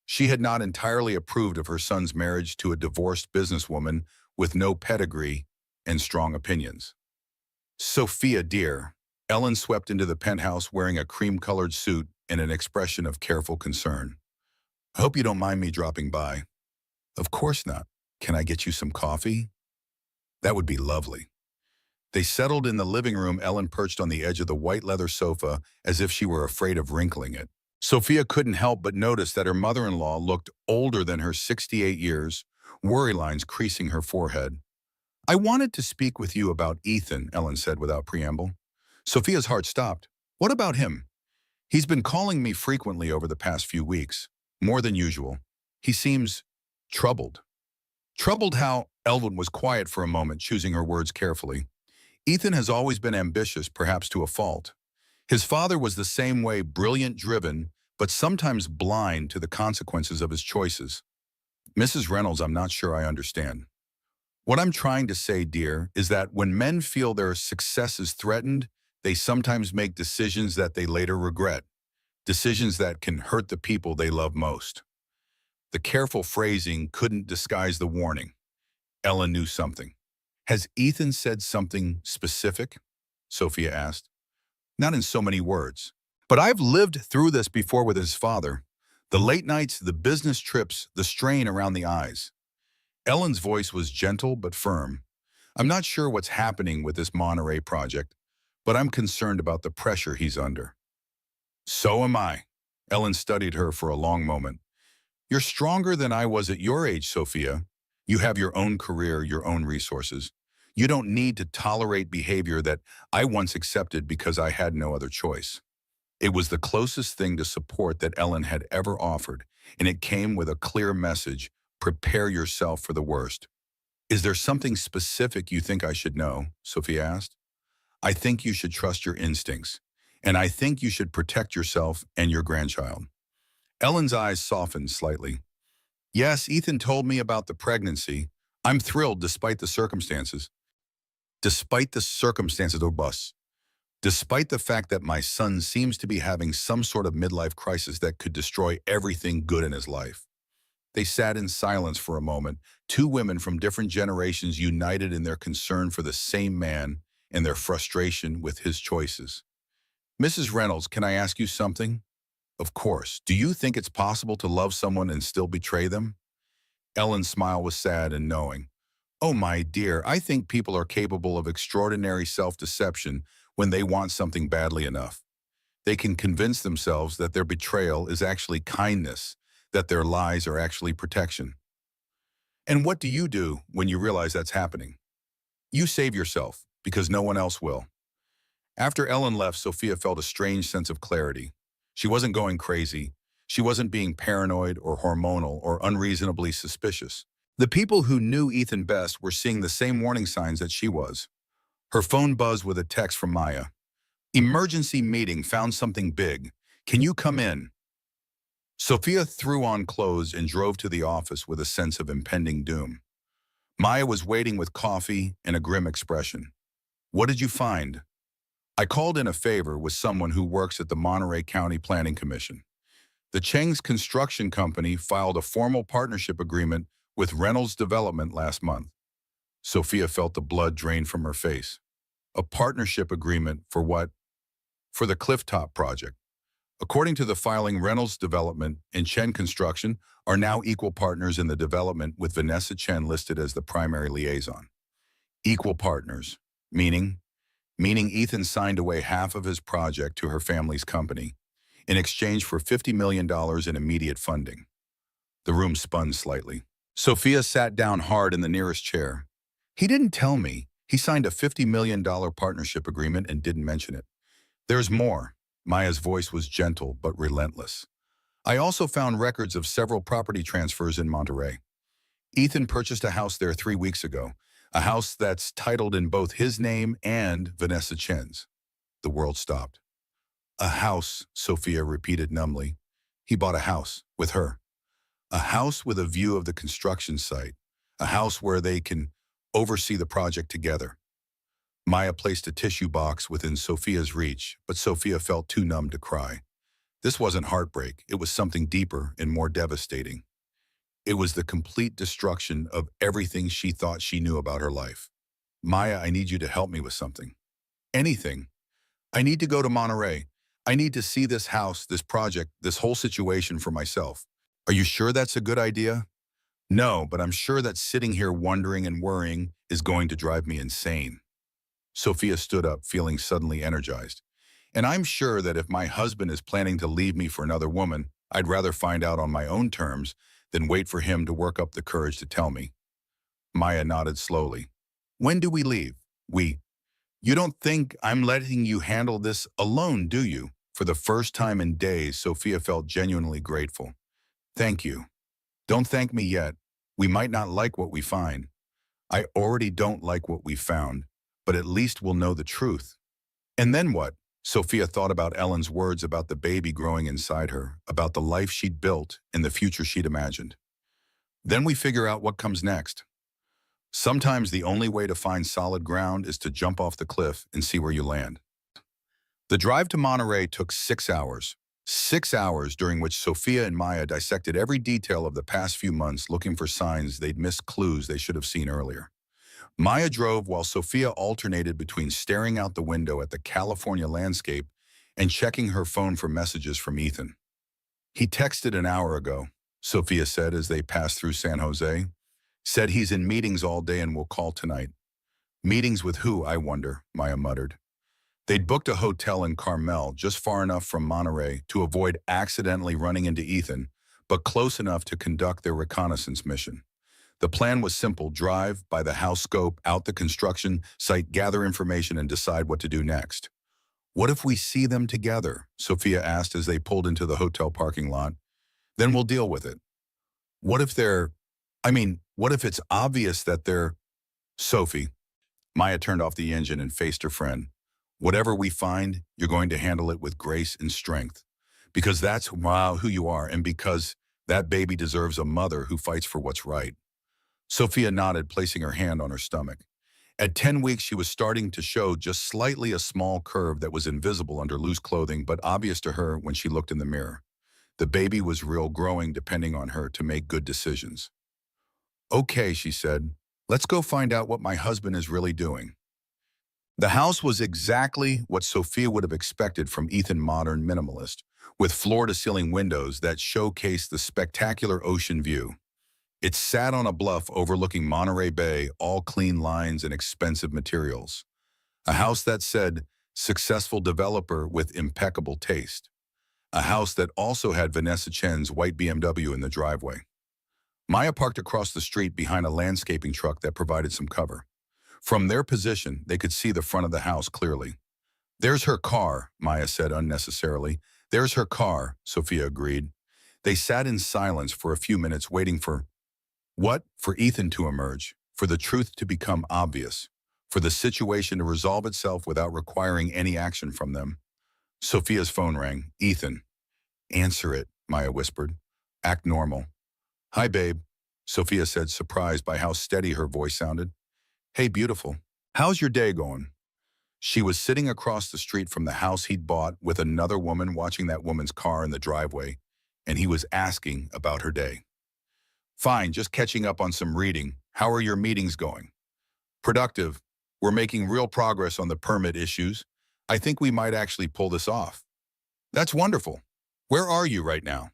She had not entirely approved of her son's marriage to a divorced businesswoman with no pedigree and strong opinions. "Sophia, dear," Ellen swept into the penthouse wearing a cream-colored suit and an expression of careful concern. "I hope you don't mind me dropping by." "Of course not. Can I get you some coffee?" "That would be lovely." They settled in the living room, Ellen perched on the edge of the white leather sofa as if she were afraid of wrinkling it. Sophia couldn't help but notice that her mother-in-law looked older than her 68 years, worry lines creasing her forehead. "I wanted to speak with you about Ethan," Ellen said without preamble. Sophia's heart stopped. "What about him?" "He's been calling me frequently over the past few weeks, more than usual. He seems troubled." "Troubled how?" Ellen was quiet for a moment, choosing her words carefully. "Ethan has always been ambitious, perhaps to a fault. His father was the same way, brilliant, driven, but sometimes blind to the consequences of his choices." "Mrs. Reynolds, I'm not sure I understand." "What I'm trying to say, dear, is that when men feel their success is threatened, they sometimes make decisions that they later regret, decisions that can hurt the people they love most." The careful phrasing couldn't disguise the warning. Ellen knew something. "Has Ethan said something specific?" Sophia asked. "Not in so many words. But I've lived through this before with his father. The late nights, the business trips, the strain around the eyes." Ellen's voice was gentle but firm. "I'm not sure what's happening with this Monterey project, but I'm concerned about the pressure he's under." "So am I." Ellen studied her for a long moment. "You're stronger than I was at your age, Sophia. You have your own career, your own resources. You don't need to tolerate behavior that I once accepted because I had no other choice." It was the closest thing to support that Ellen had ever offered, and it came with a clear message: prepare yourself for the worst. "Is there something specific you think I should know?" Sophia asked. "I think you should trust your instincts, and I think you should protect yourself and your grandchild." Ellen's eyes softened slightly. "Yes, Ethan told me about the pregnancy. I'm thrilled despite the circumstances." "Despite the circumstances, oh bus. Despite the fact that my son seems to be having some sort of midlife crisis that could destroy everything good in his life." They sat in silence for a moment, two women from different generations united in their concern for the same man and their frustration with his choices. "Mrs. Reynolds, can I ask you something?" "Of course. Do you think it's possible to love someone and still betray them?" Ellen's smile was sad and knowing. "Oh, my dear, I think people are capable of extraordinary self-deception when they want something badly enough. They can convince themselves that their betrayal is actually kindness, that their lies are actually protection." "And what do you do when you realize that's happening?" "You save yourself, because no one else will." After Ellen left, Sophia felt a strange sense of clarity. She wasn't going crazy. She wasn't being paranoid or hormonal or unreasonably suspicious. The people who knew Ethan best were seeing the same warning signs that she was. Her phone buzzed with a text from Maya. Emergency meeting, found something big. Can you come in? Sophia threw on clothes and drove to the office with a sense of impending doom. Maya was waiting with coffee and a grim expression. What did you find? I called in a favor with someone who works at the Monterey County Planning Commission. The Cheng's construction company filed a formal partnership agreement with Reynolds Development last month. Sophia felt the blood drain from her face. A partnership agreement for what? For the Clifftop project. According to the filing, Reynolds Development and Chen Construction are now equal partners in the development, with Vanessa Chen listed as the primary liaison. Equal partners, meaning Ethan signed away half of his project to her family's company in exchange for $50 million in immediate funding. The room spun slightly. Sophia sat down hard in the nearest chair. He didn't tell me. He signed a $50 million partnership agreement and didn't mention it. There's more. Maya's voice was gentle but relentless. I also found records of several property transfers in Monterey. Ethan purchased a house there 3 weeks ago, a house that's titled in both his name and Vanessa Chen's. The world stopped. A house, Sophia repeated numbly. He bought a house with her. A house with a view of the construction site. A house where they can oversee the project together. Maya placed a tissue box within Sophia's reach, but Sophia felt too numb to cry. This wasn't heartbreak. It was something deeper and more devastating. It was the complete destruction of everything she thought she knew about her life. Maya, I need you to help me with something. Anything. I need to go to Monterey. I need to see this house, this project, this whole situation for myself. Are you sure that's a good idea? No, but I'm sure that sitting here wondering and worrying is going to drive me insane. Sophia stood up, feeling suddenly energized. And I'm sure that if my husband is planning to leave me for another woman, I'd rather find out on my own terms than wait for him to work up the courage to tell me. Maya nodded slowly. When do we leave? You don't think I'm letting you handle this alone, do you? For the first time in days, Sophia felt genuinely grateful. Thank you. Don't thank me yet. We might not like what we find. I already don't like what we found, but at least we'll know the truth. And then what? Sophia thought about Ellen's words about the baby growing inside her, about the life she'd built and the future she'd imagined. Then we figure out what comes next. Sometimes the only way to find solid ground is to jump off the cliff and see where you land. The drive to Monterey took 6 hours. 6 hours during which Sophia and Maya dissected every detail of the past few months, looking for signs they'd missed, clues they should have seen earlier. Maya drove while Sophia alternated between staring out the window at the California landscape and checking her phone for messages from Ethan. He texted an hour ago, Sophia said as they passed through San Jose. Said he's in meetings all day and will call tonight. Meetings with who, I wonder, Maya muttered. They'd booked a hotel in Carmel, just far enough from Monterey to avoid accidentally running into Ethan, but close enough to conduct their reconnaissance mission. The plan was simple: drive, by the house, scope out the construction site, gather information, and decide what to do next. What if we see them together? Sophia asked as they pulled into the hotel parking lot. Then we'll deal with it. What if what if it's obvious that they're... Sophie. Maya turned off the engine and faced her friend. Whatever we find, you're going to handle it with grace and strength. Because that's who you are, and because that baby deserves a mother who fights for what's right. Sophia nodded, placing her hand on her stomach. At 10 weeks, she was starting to show just slightly a small curve that was invisible under loose clothing, but obvious to her when she looked in the mirror. The baby was real, growing, depending on her to make good decisions. Okay, she said, let's go find out what my husband is really doing. The house was exactly what Sophia would have expected from Ethan, modern minimalist, with floor-to-ceiling windows that showcased the spectacular ocean view. It sat on a bluff overlooking Monterey Bay, all clean lines and expensive materials. A house that said, successful developer with impeccable taste. A house that also had Vanessa Chen's white BMW in the driveway. Maya parked across the street behind a landscaping truck that provided some cover. From their position, they could see the front of the house clearly. There's her car, Maya said unnecessarily. There's her car, Sophia agreed. They sat in silence for a few minutes waiting for what? For Ethan to emerge, for the truth to become obvious, for the situation to resolve itself without requiring any action from them. Sophia's phone rang. Ethan. Answer it, Maya whispered. Act normal. Hi, babe, Sophia said, surprised by how steady her voice sounded. Hey, beautiful. How's your day going? She was sitting across the street from the house he'd bought with another woman watching that woman's car in the driveway, and he was asking about her day. Fine, just catching up on some reading. How are your meetings going? Productive. We're making real progress on the permit issues. I think we might actually pull this off. That's wonderful. Where are you right now?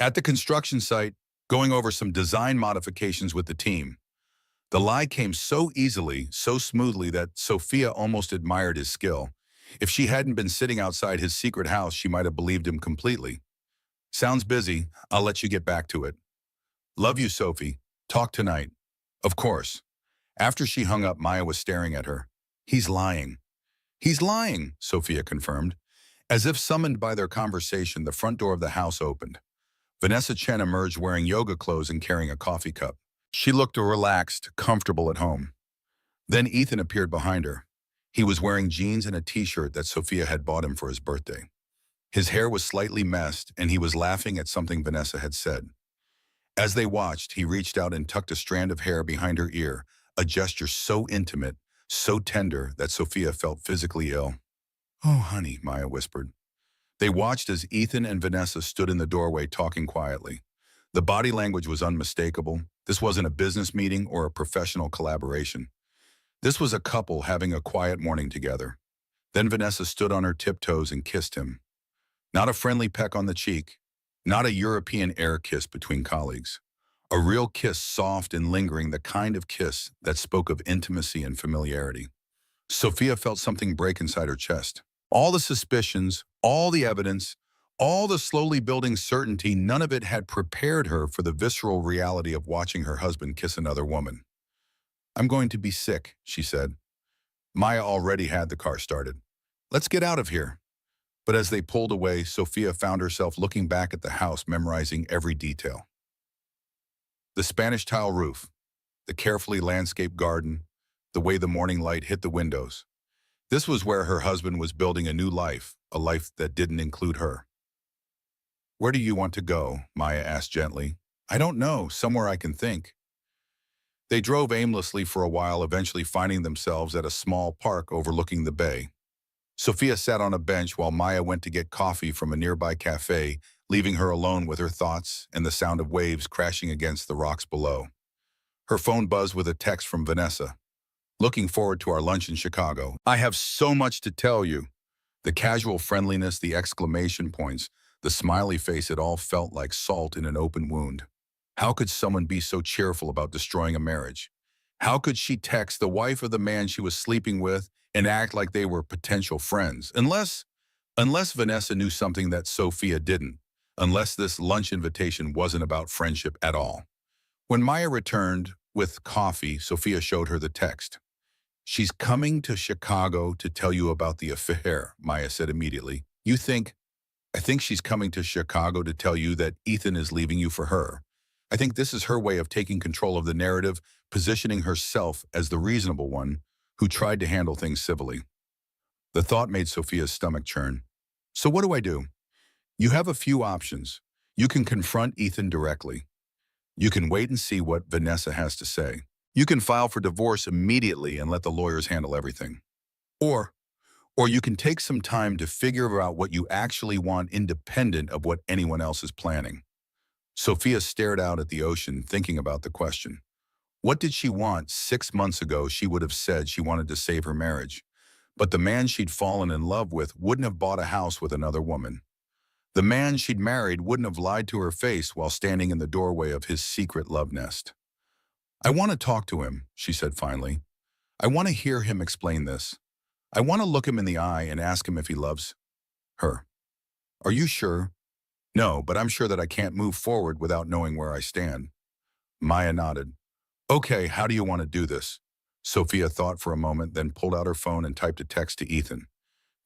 At the construction site, going over some design modifications with the team. The lie came so easily, so smoothly that Sophia almost admired his skill. If she hadn't been sitting outside his secret house, she might have believed him completely. Sounds busy. I'll let you get back to it. Love you, Sophie. Talk tonight. Of course. After she hung up, Maya was staring at her. He's lying. He's lying, Sophia confirmed. As if summoned by their conversation, the front door of the house opened. Vanessa Chen emerged wearing yoga clothes and carrying a coffee cup. She looked relaxed, comfortable at home. Then Ethan appeared behind her. He was wearing jeans and a t-shirt that Sophia had bought him for his birthday. His hair was slightly messed, and he was laughing at something Vanessa had said. As they watched, he reached out and tucked a strand of hair behind her ear, a gesture so intimate, so tender that Sophia felt physically ill. Oh, honey, Maya whispered. They watched as Ethan and Vanessa stood in the doorway talking quietly. The body language was unmistakable. This wasn't a business meeting or a professional collaboration. This was a couple having a quiet morning together. Then Vanessa stood on her tiptoes and kissed him. Not a friendly peck on the cheek, not a European air kiss between colleagues. A real kiss, soft and lingering, the kind of kiss that spoke of intimacy and familiarity. Sophia felt something break inside her chest. All the suspicions, all the evidence, all the slowly building certainty, none of it had prepared her for the visceral reality of watching her husband kiss another woman. I'm going to be sick, she said. Maya already had the car started. Let's get out of here. But as they pulled away, Sophia found herself looking back at the house, memorizing every detail. The Spanish tile roof, the carefully landscaped garden, the way the morning light hit the windows. This was where her husband was building a new life, a life that didn't include her. Where do you want to go? Maya asked gently. I don't know, somewhere I can think. They drove aimlessly for a while, eventually finding themselves at a small park overlooking the bay. Sophia sat on a bench while Maya went to get coffee from a nearby cafe, leaving her alone with her thoughts and the sound of waves crashing against the rocks below. Her phone buzzed with a text from Vanessa. Looking forward to our lunch in Chicago. I have so much to tell you. The casual friendliness, the exclamation points, the smiley face, it all felt like salt in an open wound. How could someone be so cheerful about destroying a marriage? How could she text the wife of the man she was sleeping with and act like they were potential friends? Unless Vanessa knew something that Sophia didn't. Unless this lunch invitation wasn't about friendship at all. When Maya returned with coffee, Sophia showed her the text. She's coming to Chicago to tell you about the affair, Maya said immediately. I think she's coming to Chicago to tell you that Ethan is leaving you for her. I think this is her way of taking control of the narrative, positioning herself as the reasonable one who tried to handle things civilly. The thought made Sophia's stomach churn. So what do I do? You have a few options. You can confront Ethan directly. You can wait and see what Vanessa has to say. You can file for divorce immediately and let the lawyers handle everything. Or you can take some time to figure out what you actually want independent of what anyone else is planning. Sophia stared out at the ocean, thinking about the question. What did she want? 6 months ago, she would have said she wanted to save her marriage. But the man she'd fallen in love with wouldn't have bought a house with another woman. The man she'd married wouldn't have lied to her face while standing in the doorway of his secret love nest. I want to talk to him, she said finally. I want to hear him explain this. I want to look him in the eye and ask him if he loves her. Are you sure? No, but I'm sure that I can't move forward without knowing where I stand. Maya nodded. Okay, how do you want to do this? Sophia thought for a moment, then pulled out her phone and typed a text to Ethan.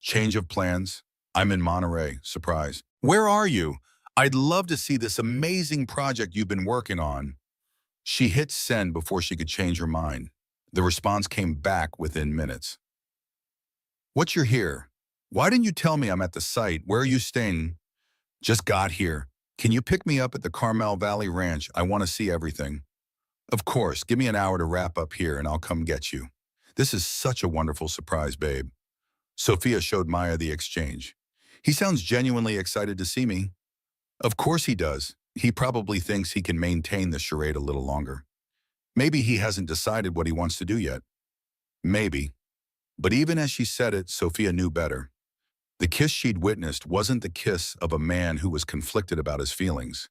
Change of plans. I'm in Monterey. Surprise. Where are you? I'd love to see this amazing project you've been working on. She hit send before she could change her mind. The response came back within minutes. What's your here? Why didn't you tell me I'm at the site? Where are you staying? Just got here. Can you pick me up at the Carmel Valley Ranch? I want to see everything. Of course, give me an hour to wrap up here and I'll come get you. This is such a wonderful surprise, babe. Sophia showed Maya the exchange. He sounds genuinely excited to see me. Of course he does. He probably thinks he can maintain the charade a little longer. Maybe he hasn't decided what he wants to do yet. Maybe. But even as she said it, Sophia knew better. The kiss she'd witnessed wasn't the kiss of a man who was conflicted about his feelings.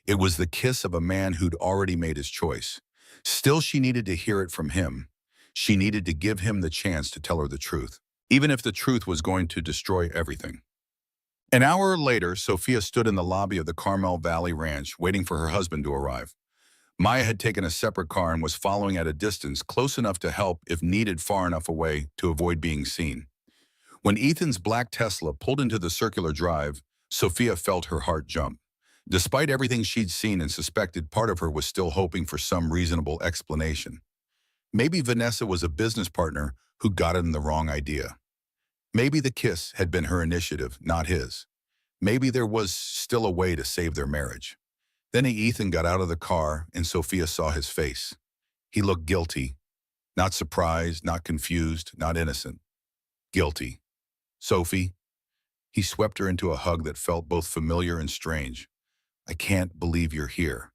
It was the kiss of a man who'd already made his choice. Still, she needed to hear it from him. She needed to give him the chance to tell her the truth, even if the truth was going to destroy everything. An hour later, Sophia stood in the lobby of the Carmel Valley Ranch, waiting for her husband to arrive. Maya had taken a separate car and was following at a distance, close enough to help if needed, far enough away to avoid being seen. When Ethan's black Tesla pulled into the circular drive, Sophia felt her heart jump. Despite everything she'd seen and suspected, part of her was still hoping for some reasonable explanation. Maybe Vanessa was a business partner who got in the wrong idea. Maybe the kiss had been her initiative, not his. Maybe there was still a way to save their marriage. Then Ethan got out of the car and Sophia saw his face. He looked guilty, not surprised, not confused, not innocent. Guilty. Sophie. He swept her into a hug that felt both familiar and strange. I can't believe you're here.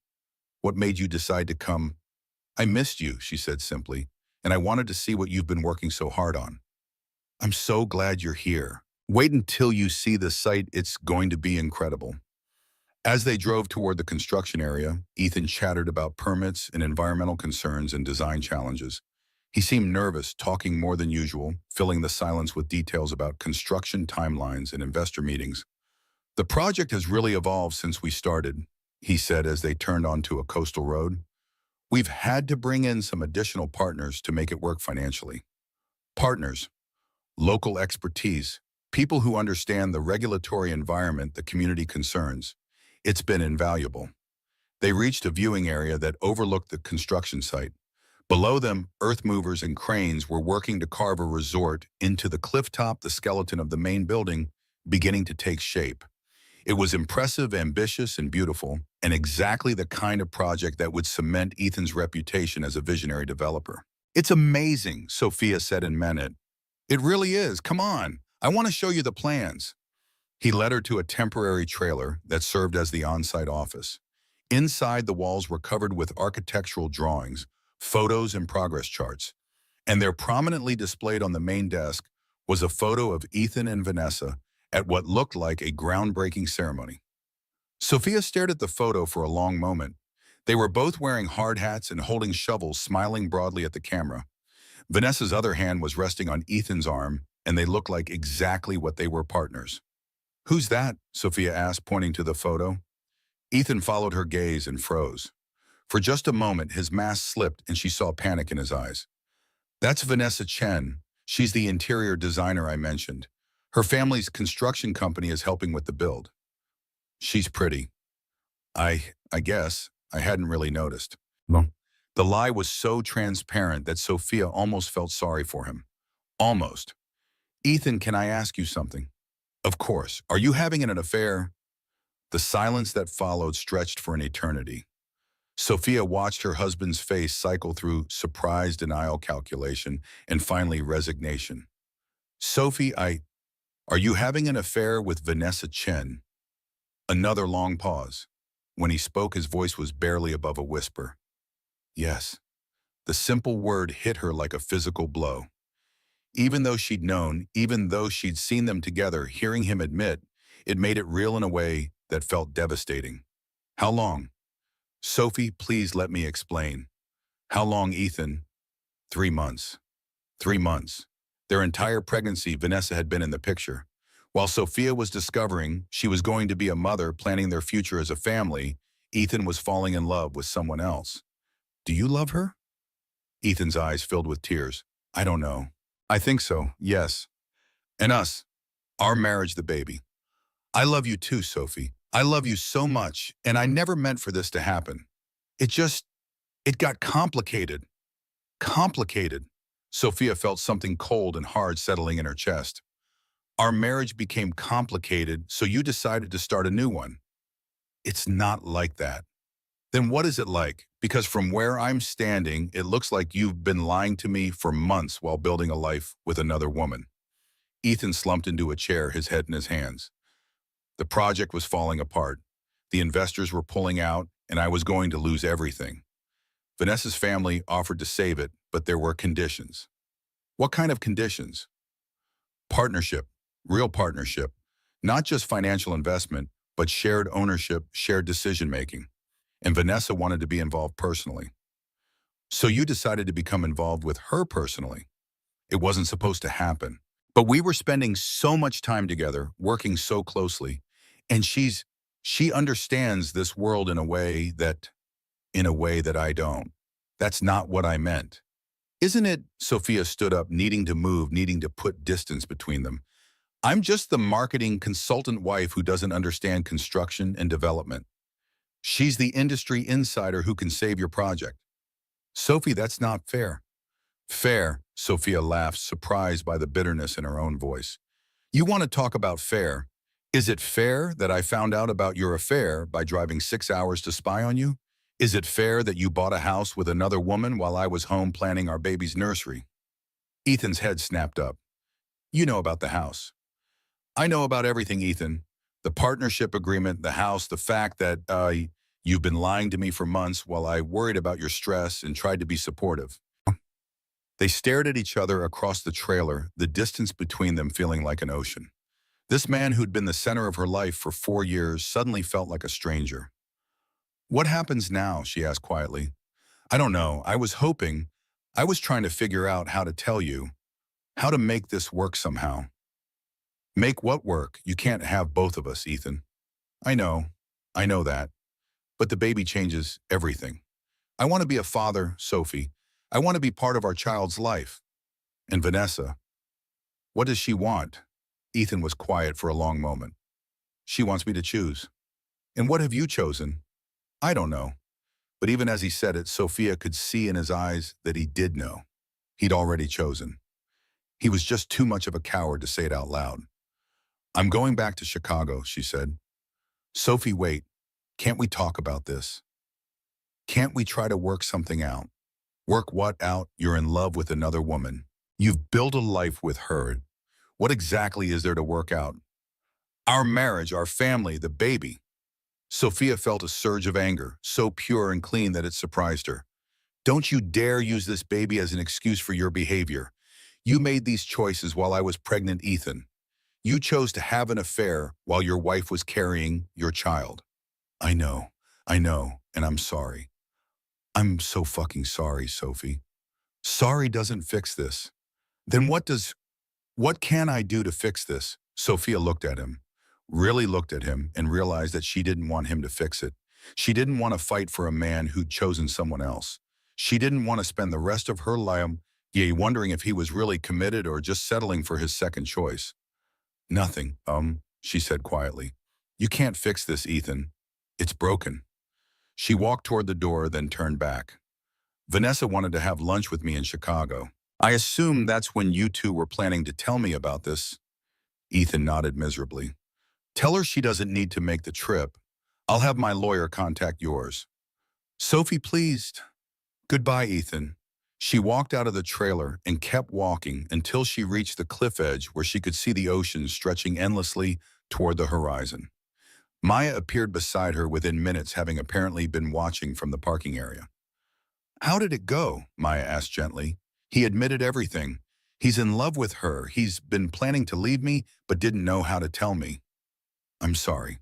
What made you decide to come? I missed you, she said simply, and I wanted to see what you've been working so hard on. I'm so glad you're here. Wait until you see the site. It's going to be incredible. As they drove toward the construction area, Ethan chattered about permits and environmental concerns and design challenges. He seemed nervous, talking more than usual, filling the silence with details about construction timelines and investor meetings. The project has really evolved since we started, he said as they turned onto a coastal road. We've had to bring in some additional partners to make it work financially. Partners, local expertise, people who understand the regulatory environment the community concerns. It's been invaluable. They reached a viewing area that overlooked the construction site. Below them, earth movers and cranes were working to carve a resort into the cliff top, the skeleton of the main building beginning to take shape. It was impressive, ambitious, and beautiful, and exactly the kind of project that would cement Ethan's reputation as a visionary developer. It's amazing, Sophia said and meant it. It really is. Come on. I want to show you the plans. He led her to a temporary trailer that served as the on-site office. Inside, the walls were covered with architectural drawings, photos, and progress charts. And there, prominently displayed on the main desk, was a photo of Ethan and Vanessa at what looked like a groundbreaking ceremony. Sophia stared at the photo for a long moment. They were both wearing hard hats and holding shovels, smiling broadly at the camera. Vanessa's other hand was resting on Ethan's arm, and they looked like exactly what they were, partners. Who's that? Sophia asked, pointing to the photo. Ethan followed her gaze and froze. For just a moment, his mask slipped and she saw panic in his eyes. That's Vanessa Chen. She's the interior designer I mentioned. Her family's construction company is helping with the build. She's pretty. I guess. I hadn't really noticed. No. The lie was so transparent that Sophia almost felt sorry for him. Almost. Ethan, can I ask you something? Of course. Are you having an affair? The silence that followed stretched for an eternity. Sophia watched her husband's face cycle through surprise, denial, calculation, and finally resignation. Sophie, are you having an affair with Vanessa Chen? Another long pause. When he spoke, his voice was barely above a whisper. Yes. The simple word hit her like a physical blow. Even though she'd known, even though she'd seen them together, hearing him admit, it made it real in a way that felt devastating. How long? Sophie, please let me explain. How long, Ethan? 3 months. 3 months. Their entire pregnancy, Vanessa had been in the picture. While Sophia was discovering she was going to be a mother, planning their future as a family, Ethan was falling in love with someone else. Do you love her? Ethan's eyes filled with tears. I don't know. I think so, yes. And us. Our marriage, the baby. I love you too, Sophie. I love you so much, and I never meant for this to happen. It just, it got complicated. Complicated. Sophia felt something cold and hard settling in her chest. Our marriage became complicated, so you decided to start a new one. It's not like that. Then what is it like? Because from where I'm standing, it looks like you've been lying to me for months while building a life with another woman. Ethan slumped into a chair, his head in his hands. The project was falling apart. The investors were pulling out, and I was going to lose everything. Vanessa's family offered to save it, but there were conditions. What kind of conditions? Partnership, real partnership. Not just financial investment, but shared ownership, shared decision-making. And Vanessa wanted to be involved personally. So you decided to become involved with her personally. It wasn't supposed to happen. But we were spending so much time together, working so closely, and she understands this world in a way that I don't. That's not what I meant. Isn't it? Sophia stood up, needing to move, needing to put distance between them. I'm just the marketing consultant wife who doesn't understand construction and development. She's the industry insider who can save your project. Sophie, that's not fair. Fair, Sophia laughed, surprised by the bitterness in her own voice. You want to talk about fair? Is it fair that I found out about your affair by driving 6 hours to spy on you? Is it fair that you bought a house with another woman while I was home planning our baby's nursery? Ethan's head snapped up. You know about the house. I know about everything, Ethan. The partnership agreement, the house, the fact that you've been lying to me for months while I worried about your stress and tried to be supportive. They stared at each other across the trailer, the distance between them feeling like an ocean. This man who'd been the center of her life for 4 years suddenly felt like a stranger. What happens now? She asked quietly. I don't know. I was trying to figure out how to tell you, how to make this work somehow. Make what work? You can't have both of us, Ethan. I know. I know that. But the baby changes everything. I want to be a father, Sophie. I want to be part of our child's life. And Vanessa, what does she want? Ethan was quiet for a long moment. She wants me to choose. And what have you chosen? I don't know. But even as he said it, Sophia could see in his eyes that he did know. He'd already chosen. He was just too much of a coward to say it out loud. I'm going back to Chicago, she said. Sophie, wait. Can't we talk about this? Can't we try to work something out? Work what out? You're in love with another woman. You've built a life with her. What exactly is there to work out? Our marriage, our family, the baby. Sophia felt a surge of anger, so pure and clean that it surprised her. Don't you dare use this baby as an excuse for your behavior. You made these choices while I was pregnant, Ethan. You chose to have an affair while your wife was carrying your child. I know, and I'm sorry. I'm so fucking sorry, Sophie. Sorry doesn't fix this. Then what can I do to fix this? Sophia looked at him, really looked at him, and realized that she didn't want him to fix it. She didn't want to fight for a man who'd chosen someone else. She didn't want to spend the rest of her life wondering if he was really committed or just settling for his second choice. Nothing, she said quietly. You can't fix this, Ethan. It's broken. She walked toward the door, then turned back. Vanessa wanted to have lunch with me in Chicago. I assume that's when you two were planning to tell me about this. Ethan nodded miserably. Tell her she doesn't need to make the trip. I'll have my lawyer contact yours. Sophie, please. Goodbye, Ethan. She walked out of the trailer and kept walking until she reached the cliff edge where she could see the ocean stretching endlessly toward the horizon. Maya appeared beside her within minutes, having apparently been watching from the parking area. How did it go? Maya asked gently. He admitted everything. He's in love with her. He's been planning to leave me, but didn't know how to tell me. I'm sorry.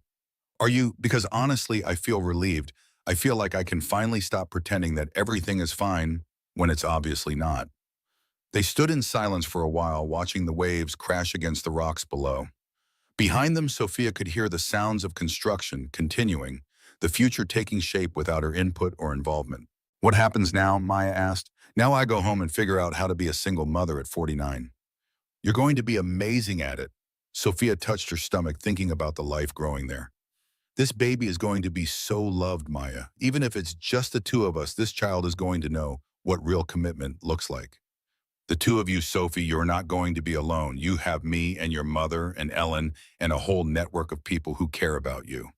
Are you? Because honestly, I feel relieved. I feel like I can finally stop pretending that everything is fine when it's obviously not. They stood in silence for a while, watching the waves crash against the rocks below. Behind them, Sophia could hear the sounds of construction continuing, the future taking shape without her input or involvement. What happens now? Maya asked. Now I go home and figure out how to be a single mother at 49. You're going to be amazing at it. Sophia touched her stomach thinking about the life growing there. This baby is going to be so loved, Maya. Even if it's just the two of us, this child is going to know what real commitment looks like. The two of you, Sophie, you're not going to be alone. You have me and your mother and Ellen and a whole network of people who care about you.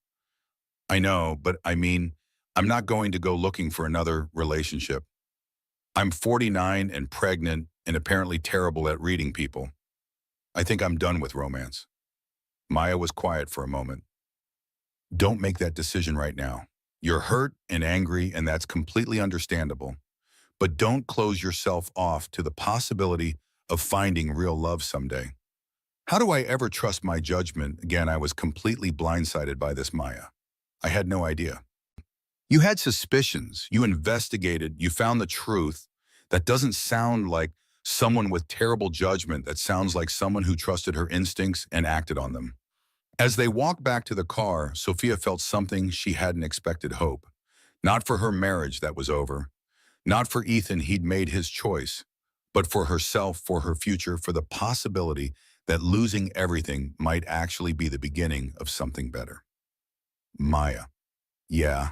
I know, but I mean, I'm not going to go looking for another relationship. I'm 49 and pregnant and apparently terrible at reading people. I think I'm done with romance. Maya was quiet for a moment. Don't make that decision right now. You're hurt and angry, and that's completely understandable. But don't close yourself off to the possibility of finding real love someday. How do I ever trust my judgment? Again, I was completely blindsided by this, Maya. I had no idea. You had suspicions, you investigated, you found the truth. That doesn't sound like someone with terrible judgment. That sounds like someone who trusted her instincts and acted on them. As they walked back to the car, Sophia felt something she hadn't expected: hope. Not for her marriage that was over, not for Ethan, he'd made his choice, but for herself, for her future, for the possibility that losing everything might actually be the beginning of something better. Maya. Yeah.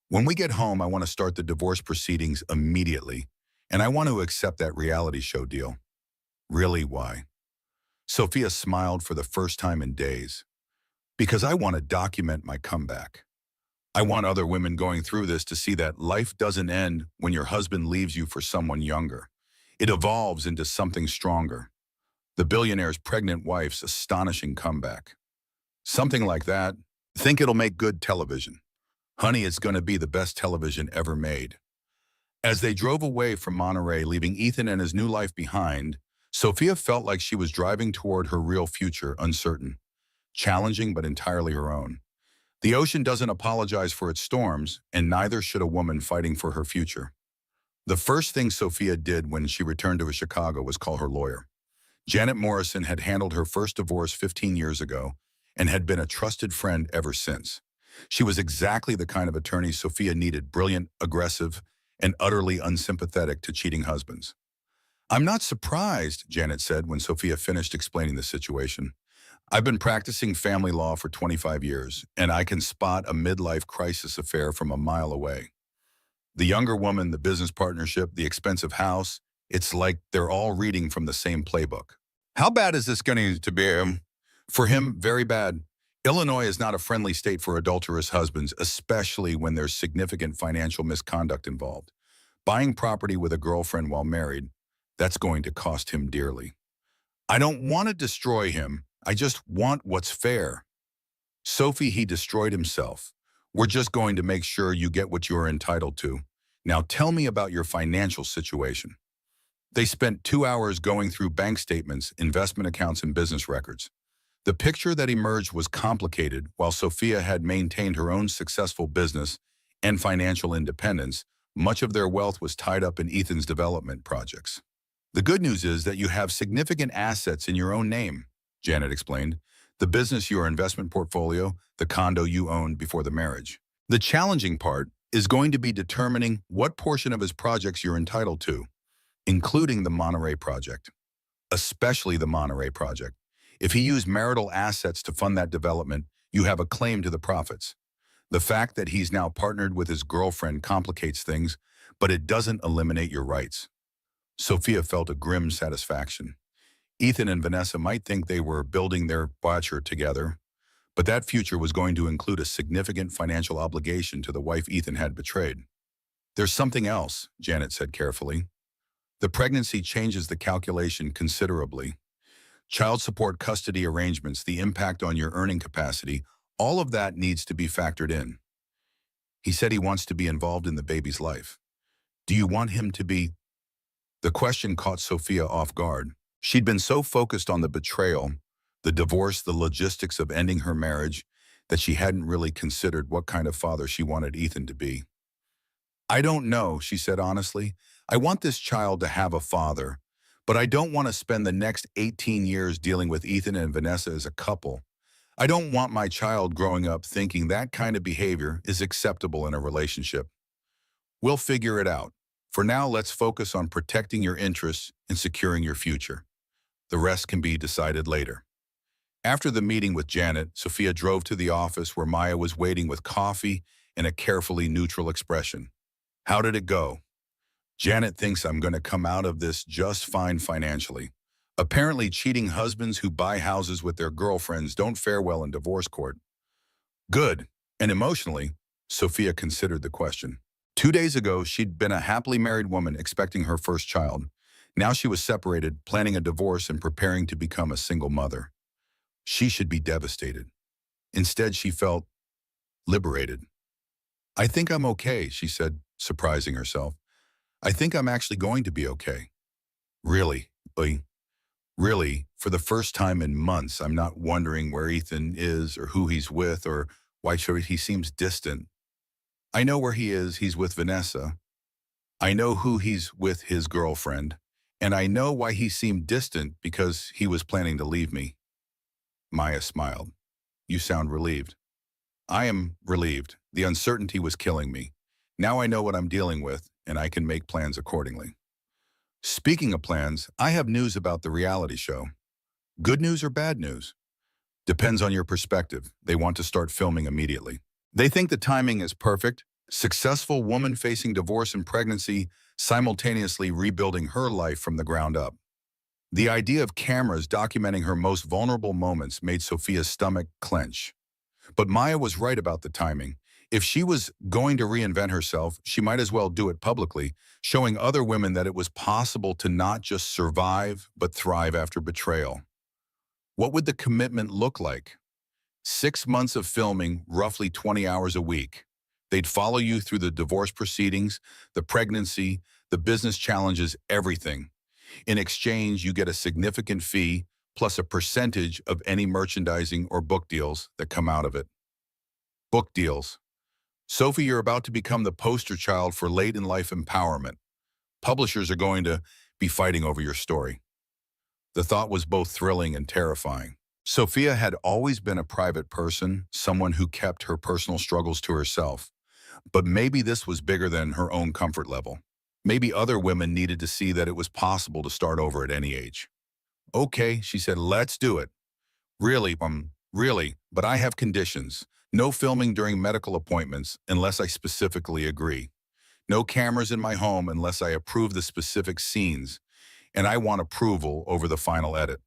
When we get home, I want to start the divorce proceedings immediately, and I want to accept that reality show deal. Really, why? Sophia smiled for the first time in days. Because I want to document my comeback. I want other women going through this to see that life doesn't end when your husband leaves you for someone younger. It evolves into something stronger. The billionaire's pregnant wife's astonishing comeback. Something like that. Think it'll make good television. Honey, it's going to be the best television ever made. As they drove away from Monterey, leaving Ethan and his new life behind, Sophia felt like she was driving toward her real future, uncertain, challenging but entirely her own. The ocean doesn't apologize for its storms, and neither should a woman fighting for her future. The first thing Sophia did when she returned to Chicago was call her lawyer. Janet Morrison had handled her first divorce 15 years ago and had been a trusted friend ever since. She was exactly the kind of attorney Sophia needed: brilliant, aggressive, and utterly unsympathetic to cheating husbands. I'm not surprised, Janet said when Sophia finished explaining the situation. I've been practicing family law for 25 years, and I can spot a midlife crisis affair from a mile away. The younger woman, the business partnership, the expensive house, it's like they're all reading from the same playbook. How bad is this going to be? For him, very bad. Illinois is not a friendly state for adulterous husbands, especially when there's significant financial misconduct involved. Buying property with a girlfriend while married, that's going to cost him dearly. I don't want to destroy him. I just want what's fair. Sophie, he destroyed himself. We're just going to make sure you get what you're entitled to. Now tell me about your financial situation. They spent 2 hours going through bank statements, investment accounts, and business records. The picture that emerged was complicated. While Sophia had maintained her own successful business and financial independence, much of their wealth was tied up in Ethan's development projects. The good news is that you have significant assets in your own name, Janet explained. The business, your investment portfolio, the condo you owned before the marriage. The challenging part is going to be determining what portion of his projects you're entitled to, including the Monterey project, especially the Monterey project. If he used marital assets to fund that development, you have a claim to the profits. The fact that he's now partnered with his girlfriend complicates things, but it doesn't eliminate your rights. Sophia felt a grim satisfaction. Ethan and Vanessa might think they were building their future together, but that future was going to include a significant financial obligation to the wife Ethan had betrayed. There's something else, Janet said carefully. The pregnancy changes the calculation considerably. Child support, custody arrangements, the impact on your earning capacity, all of that needs to be factored in. He said he wants to be involved in the baby's life. Do you want him to be? The question caught Sophia off guard. She'd been so focused on the betrayal, the divorce, the logistics of ending her marriage, that she hadn't really considered what kind of father she wanted Ethan to be. I don't know, she said honestly. I want this child to have a father, but I don't want to spend the next 18 years dealing with Ethan and Vanessa as a couple. I don't want my child growing up thinking that kind of behavior is acceptable in a relationship. We'll figure it out. For now, let's focus on protecting your interests and securing your future. The rest can be decided later. After the meeting with Janet, Sophia drove to the office where Maya was waiting with coffee and a carefully neutral expression. How did it go? Janet thinks I'm going to come out of this just fine financially. Apparently, cheating husbands who buy houses with their girlfriends don't fare well in divorce court. Good. And emotionally, Sophia considered the question. 2 days ago, she'd been a happily married woman expecting her first child. Now she was separated, planning a divorce and preparing to become a single mother. She should be devastated. Instead, she felt liberated. I think I'm okay, she said, surprising herself. I think I'm actually going to be okay. Really, Lee? Really, for the first time in months, I'm not wondering where Ethan is or who he's with or why he seems distant. I know where he is, he's with Vanessa. I know who he's with, his girlfriend. And I know why he seemed distant, because he was planning to leave me. Maya smiled. You sound relieved. I am relieved. The uncertainty was killing me. Now I know what I'm dealing with, and I can make plans accordingly. Speaking of plans, I have news about the reality show. Good news or bad news? Depends on your perspective. They want to start filming immediately. They think the timing is perfect. Successful woman facing divorce and pregnancy, simultaneously rebuilding her life from the ground up. The idea of cameras documenting her most vulnerable moments made Sophia's stomach clench. But Maya was right about the timing. If she was going to reinvent herself, she might as well do it publicly, showing other women that it was possible to not just survive, but thrive after betrayal. What would the commitment look like? 6 months of filming, roughly 20 hours a week. They'd follow you through the divorce proceedings, the pregnancy, the business challenges, everything. In exchange, you get a significant fee, plus a percentage of any merchandising or book deals that come out of it. Book deals. Sophie, you're about to become the poster child for late-in-life empowerment. Publishers are going to be fighting over your story. The thought was both thrilling and terrifying. Sophia had always been a private person, someone who kept her personal struggles to herself. But maybe this was bigger than her own comfort level. Maybe other women needed to see that it was possible to start over at any age. Okay, she said, let's do it. Really, but I have conditions. No filming during medical appointments unless I specifically agree. No cameras in my home unless I approve the specific scenes, and I want approval over the final edit.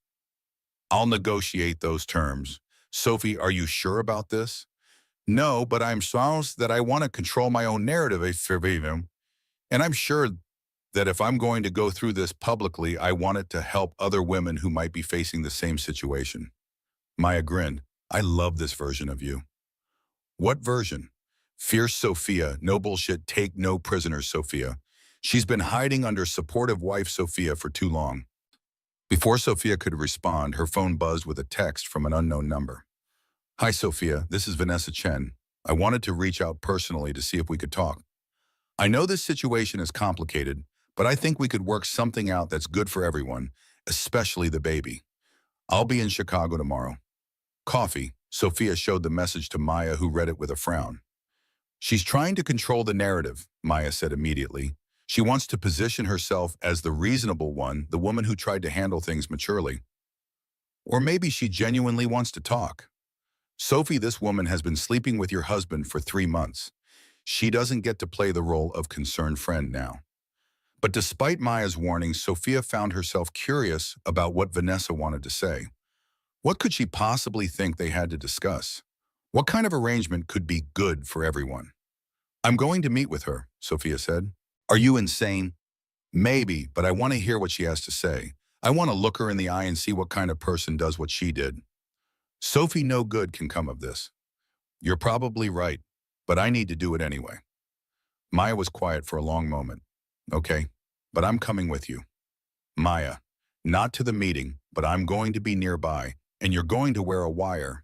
I'll negotiate those terms. Sophie, are you sure about this? No, but I'm so that I want to control my own narrative, and I'm sure that if I'm going to go through this publicly, I want it to help other women who might be facing the same situation. Maya grinned. I love this version of you. What version? Fierce Sophia, no bullshit, take no prisoners Sophia. She's been hiding under supportive wife Sophia for too long. Before Sophia could respond, her phone buzzed with a text from an unknown number. Hi Sophia, this is Vanessa Chen. I wanted to reach out personally to see if we could talk. I know this situation is complicated, but I think we could work something out that's good for everyone, especially the baby. I'll be in Chicago tomorrow. Coffee, Sophia showed the message to Maya, who read it with a frown. She's trying to control the narrative, Maya said immediately. She wants to position herself as the reasonable one, the woman who tried to handle things maturely. Or maybe she genuinely wants to talk. Sophie, this woman has been sleeping with your husband for 3 months. She doesn't get to play the role of concerned friend now. But despite Maya's warnings, Sophia found herself curious about what Vanessa wanted to say. What could she possibly think they had to discuss? What kind of arrangement could be good for everyone? I'm going to meet with her, Sophia said. Are you insane? Maybe, but I want to hear what she has to say. I want to look her in the eye and see what kind of person does what she did. Sophie, no good can come of this. You're probably right, but I need to do it anyway. Maya was quiet for a long moment. Okay, but I'm coming with you. Maya, not to the meeting, but I'm going to be nearby, and you're going to wear a wire.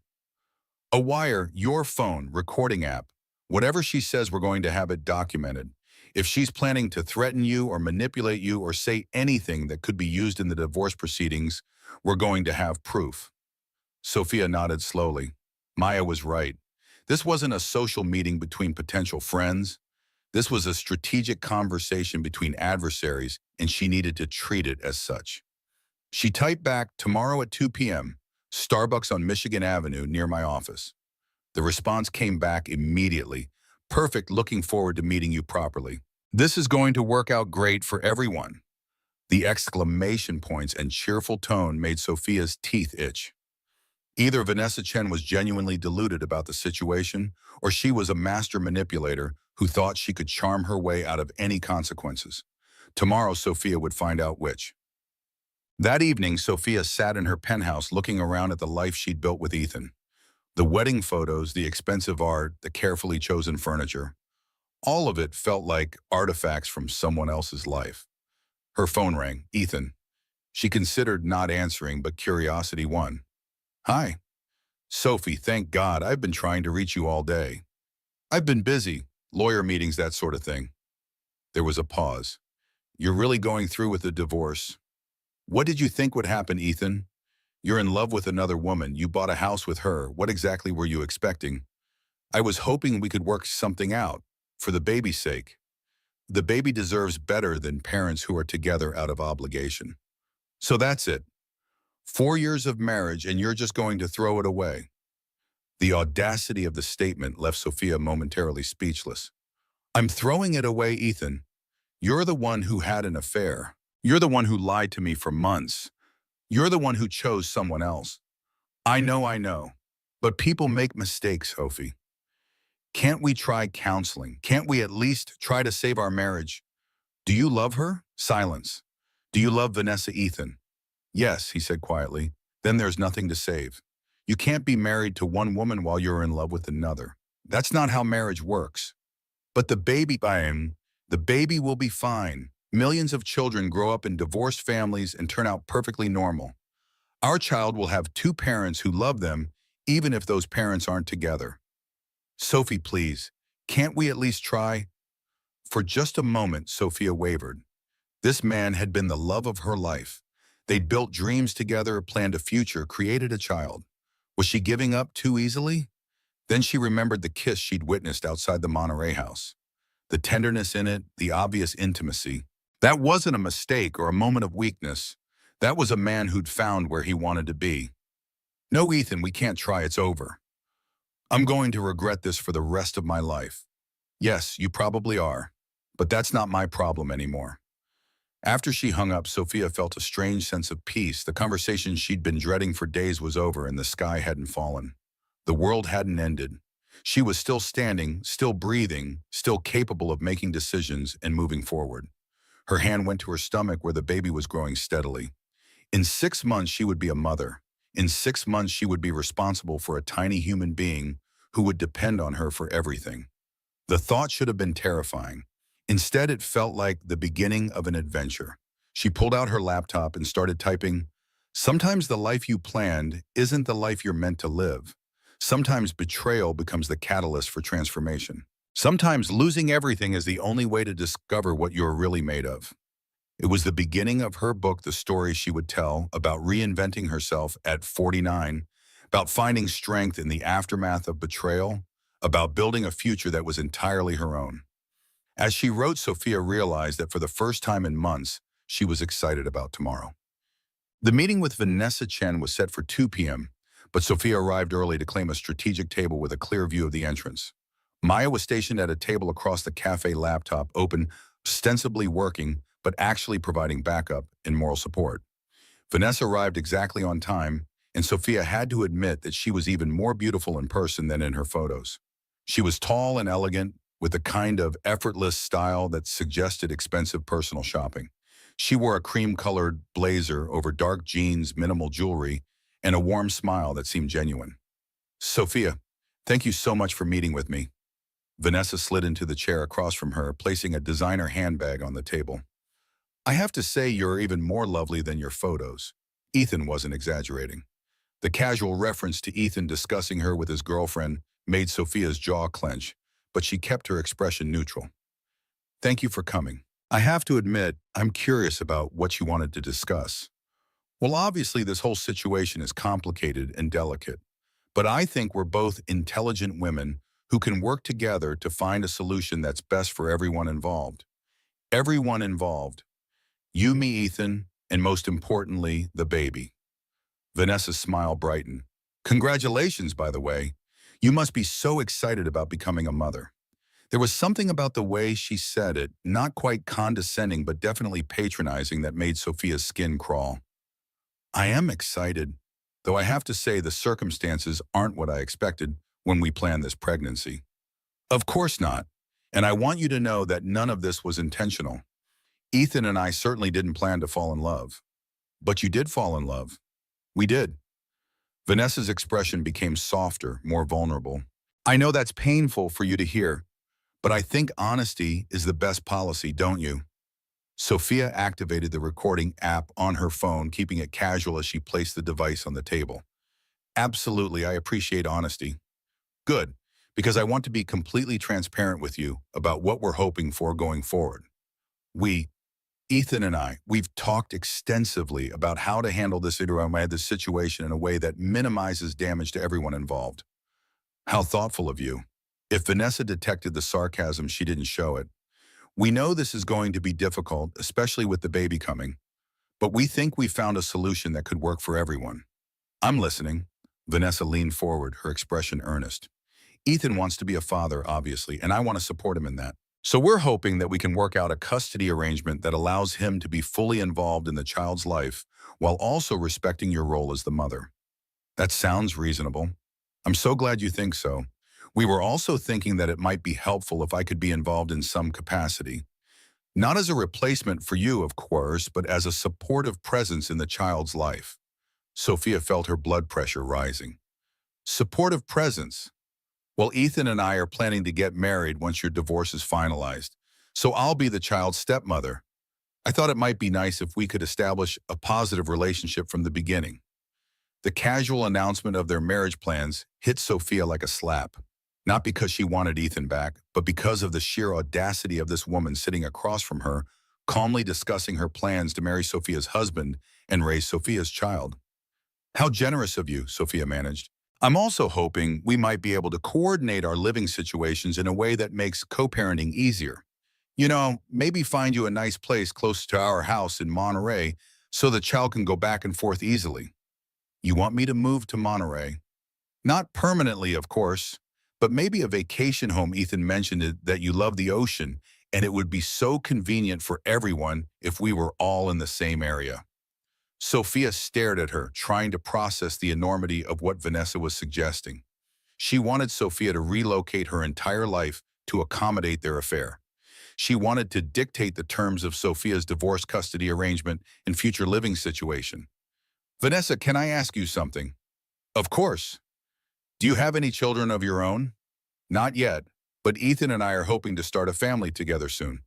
A wire, your phone, recording app. Whatever she says, we're going to have it documented. If she's planning to threaten you or manipulate you or say anything that could be used in the divorce proceedings, we're going to have proof. Sophia nodded slowly. Maya was right. This wasn't a social meeting between potential friends. This was a strategic conversation between adversaries, and she needed to treat it as such. She typed back, tomorrow at 2 p.m. Starbucks on Michigan Avenue near my office. The response came back immediately. Perfect, looking forward to meeting you properly. This is going to work out great for everyone. The exclamation points and cheerful tone made Sophia's teeth itch. Either Vanessa Chen was genuinely deluded about the situation, or she was a master manipulator who thought she could charm her way out of any consequences. Tomorrow, Sophia would find out which. That evening, Sophia sat in her penthouse looking around at the life she'd built with Ethan. The wedding photos, the expensive art, the carefully chosen furniture. All of it felt like artifacts from someone else's life. Her phone rang. Ethan. She considered not answering, but curiosity won. Hi. Sophie, thank God, I've been trying to reach you all day. I've been busy, lawyer meetings, that sort of thing. There was a pause. You're really going through with the divorce. What did you think would happen, Ethan? You're in love with another woman. You bought a house with her. What exactly were you expecting? I was hoping we could work something out, for the baby's sake. The baby deserves better than parents who are together out of obligation. So that's it. 4 years of marriage and you're just going to throw it away. The audacity of the statement left Sophia momentarily speechless. I'm throwing it away, Ethan. You're the one who had an affair. You're the one who lied to me for months. You're the one who chose someone else. I know. But people make mistakes, Sophie. Can't we try counseling? Can't we at least try to save our marriage? Do you love her? Silence. Do you love Vanessa, Ethan? Yes, he said quietly. Then there's nothing to save. You can't be married to one woman while you're in love with another. That's not how marriage works. But the baby will be fine. Millions of children grow up in divorced families and turn out perfectly normal. Our child will have two parents who love them, even if those parents aren't together. Sophie, please, can't we at least try? For just a moment, Sophia wavered. This man had been the love of her life. They'd built dreams together, planned a future, created a child. Was she giving up too easily? Then she remembered the kiss she'd witnessed outside the Monterey house. The tenderness in it, the obvious intimacy. That wasn't a mistake or a moment of weakness. That was a man who'd found where he wanted to be. No, Ethan, we can't try, it's over. I'm going to regret this for the rest of my life. Yes, you probably are. But that's not my problem anymore. After she hung up, Sophia felt a strange sense of peace. The conversation she'd been dreading for days was over and the sky hadn't fallen. The world hadn't ended. She was still standing, still breathing, still capable of making decisions and moving forward. Her hand went to her stomach where the baby was growing steadily. In 6 months, she would be a mother. In 6 months, she would be responsible for a tiny human being who would depend on her for everything. The thought should have been terrifying. Instead, it felt like the beginning of an adventure. She pulled out her laptop and started typing, "Sometimes the life you planned isn't the life you're meant to live. Sometimes betrayal becomes the catalyst for transformation. Sometimes losing everything is the only way to discover what you're really made of." It was the beginning of her book, the story she would tell about reinventing herself at 49, about finding strength in the aftermath of betrayal, about building a future that was entirely her own. As she wrote, Sophia realized that for the first time in months, she was excited about tomorrow. The meeting with Vanessa Chen was set for 2 p.m., but Sophia arrived early to claim a strategic table with a clear view of the entrance. Maya was stationed at a table across the cafe, laptop open, ostensibly working, but actually providing backup and moral support. Vanessa arrived exactly on time, and Sophia had to admit that she was even more beautiful in person than in her photos. She was tall and elegant, with a kind of effortless style that suggested expensive personal shopping. She wore a cream-colored blazer over dark jeans, minimal jewelry, and a warm smile that seemed genuine. "Sophia, thank you so much for meeting with me." Vanessa slid into the chair across from her, placing a designer handbag on the table. "I have to say you're even more lovely than your photos." Ethan wasn't exaggerating. The casual reference to Ethan discussing her with his girlfriend made Sophia's jaw clench, but she kept her expression neutral. "Thank you for coming. I have to admit, I'm curious about what you wanted to discuss." "Well, obviously this whole situation is complicated and delicate, but I think we're both intelligent women who can work together to find a solution that's best for everyone involved. Everyone involved. You, me, Ethan, and most importantly, the baby." Vanessa's smile brightened. Congratulations, by the way. You must be so excited about becoming a mother. There was something about the way she said it, not quite condescending but definitely patronizing, that made Sophia's skin crawl. I am excited, though I have to say the circumstances aren't what I expected when we planned this pregnancy. Of course not. And I want you to know that none of this was intentional. Ethan and I certainly didn't plan to fall in love. But you did fall in love. We did. Vanessa's expression became softer, more vulnerable. I know that's painful for you to hear, but I think honesty is the best policy, don't you? Sophia activated the recording app on her phone, keeping it casual as she placed the device on the table. Absolutely, I appreciate honesty. Good, because I want to be completely transparent with you about what we're hoping for going forward. Ethan and we've talked extensively about how to handle this situation in a way that minimizes damage to everyone involved. How thoughtful of you. If Vanessa detected the sarcasm, she didn't show it. We know this is going to be difficult, especially with the baby coming, but we think we found a solution that could work for everyone. I'm listening. Vanessa leaned forward, her expression earnest. Ethan wants to be a father, obviously, and I want to support him in that. So we're hoping that we can work out a custody arrangement that allows him to be fully involved in the child's life while also respecting your role as the mother. That sounds reasonable. I'm so glad you think so. We were also thinking that it might be helpful if I could be involved in some capacity. Not as a replacement for you, of course, but as a supportive presence in the child's life. Sophia felt her blood pressure rising. Supportive presence. Well, Ethan and I are planning to get married once your divorce is finalized, so I'll be the child's stepmother. I thought it might be nice if we could establish a positive relationship from the beginning. The casual announcement of their marriage plans hit Sophia like a slap, not because she wanted Ethan back, but because of the sheer audacity of this woman sitting across from her, calmly discussing her plans to marry Sophia's husband and raise Sophia's child. How generous of you, Sophia managed. I'm also hoping we might be able to coordinate our living situations in a way that makes co-parenting easier. Maybe find you a nice place close to our house in Monterey so the child can go back and forth easily. You want me to move to Monterey? Not permanently, of course, but maybe a vacation home. Ethan mentioned that you love the ocean, and it would be so convenient for everyone if we were all in the same area. Sophia stared at her, trying to process the enormity of what Vanessa was suggesting. She wanted Sophia to relocate her entire life to accommodate their affair. She wanted to dictate the terms of Sophia's divorce custody arrangement and future living situation. Vanessa, can I ask you something? Of course. Do you have any children of your own? Not yet, but Ethan and I are hoping to start a family together soon.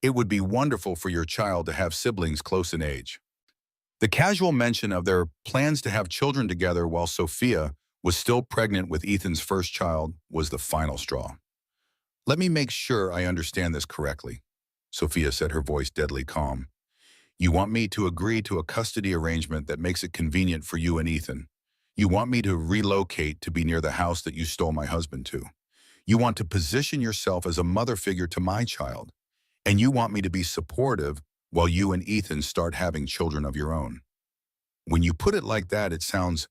It would be wonderful for your child to have siblings close in age. The casual mention of their plans to have children together while Sophia was still pregnant with Ethan's first child was the final straw. Let me make sure I understand this correctly, Sophia said, her voice deadly calm. You want me to agree to a custody arrangement that makes it convenient for you and Ethan. You want me to relocate to be near the house that you stole my husband to. You want to position yourself as a mother figure to my child. And you want me to be supportive while you and Ethan start having children of your own. When you put it like that, it sounds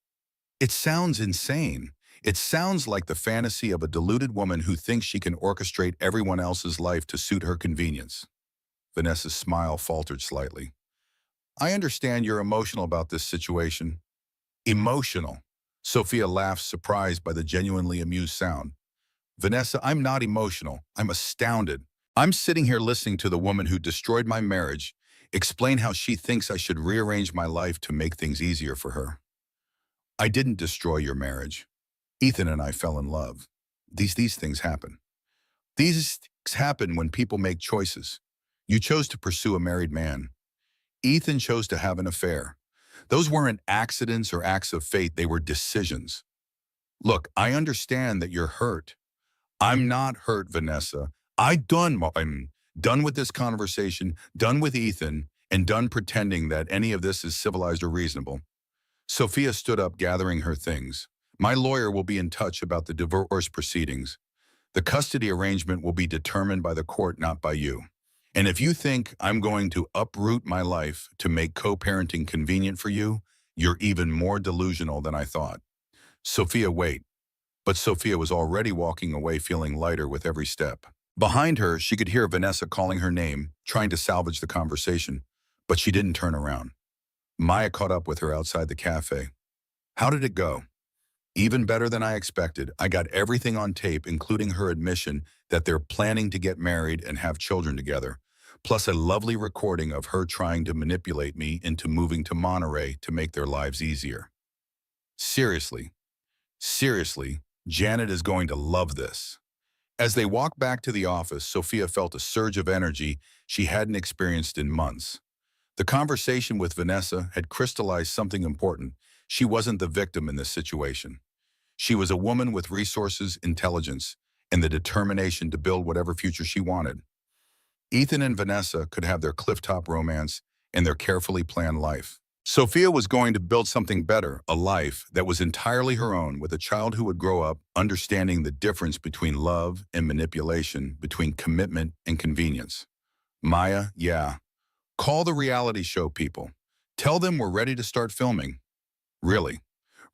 insane. It sounds like the fantasy of a deluded woman who thinks she can orchestrate everyone else's life to suit her convenience. Vanessa's smile faltered slightly. I understand you're emotional about this situation. Emotional. Sophia laughed, surprised by the genuinely amused sound. Vanessa, I'm not emotional. I'm astounded. I'm sitting here listening to the woman who destroyed my marriage explain how she thinks I should rearrange my life to make things easier for her. I didn't destroy your marriage. Ethan and I fell in love. These things happen. These things happen when people make choices. You chose to pursue a married man. Ethan chose to have an affair. Those weren't accidents or acts of fate, they were decisions. Look, I understand that you're hurt. I'm not hurt, Vanessa. I'm done with this conversation, done with Ethan, and done pretending that any of this is civilized or reasonable. Sophia stood up, gathering her things. My lawyer will be in touch about the divorce proceedings. The custody arrangement will be determined by the court, not by you. And if you think I'm going to uproot my life to make co-parenting convenient for you, You're even more delusional than I thought. Sophia, wait. But Sophia was already walking away, feeling lighter with every step. Behind her, she could hear Vanessa calling her name, trying to salvage the conversation, but she didn't turn around. Maya caught up with her outside the cafe. How did it go? Even better than I expected. I got everything on tape, including her admission that they're planning to get married and have children together, plus a lovely recording of her trying to manipulate me into moving to Monterey to make their lives easier. Seriously, seriously, Janet is going to love this. As they walked back to the office, Sophia felt a surge of energy she hadn't experienced in months. The conversation with Vanessa had crystallized something important. She wasn't the victim in this situation. She was a woman with resources, intelligence, and the determination to build whatever future she wanted. Ethan and Vanessa could have their clifftop romance and their carefully planned life. Sophia was going to build something better, a life that was entirely her own, with a child who would grow up understanding the difference between love and manipulation, between commitment and convenience. Maya, yeah. Call the reality show people. Tell them we're ready to start filming. Really,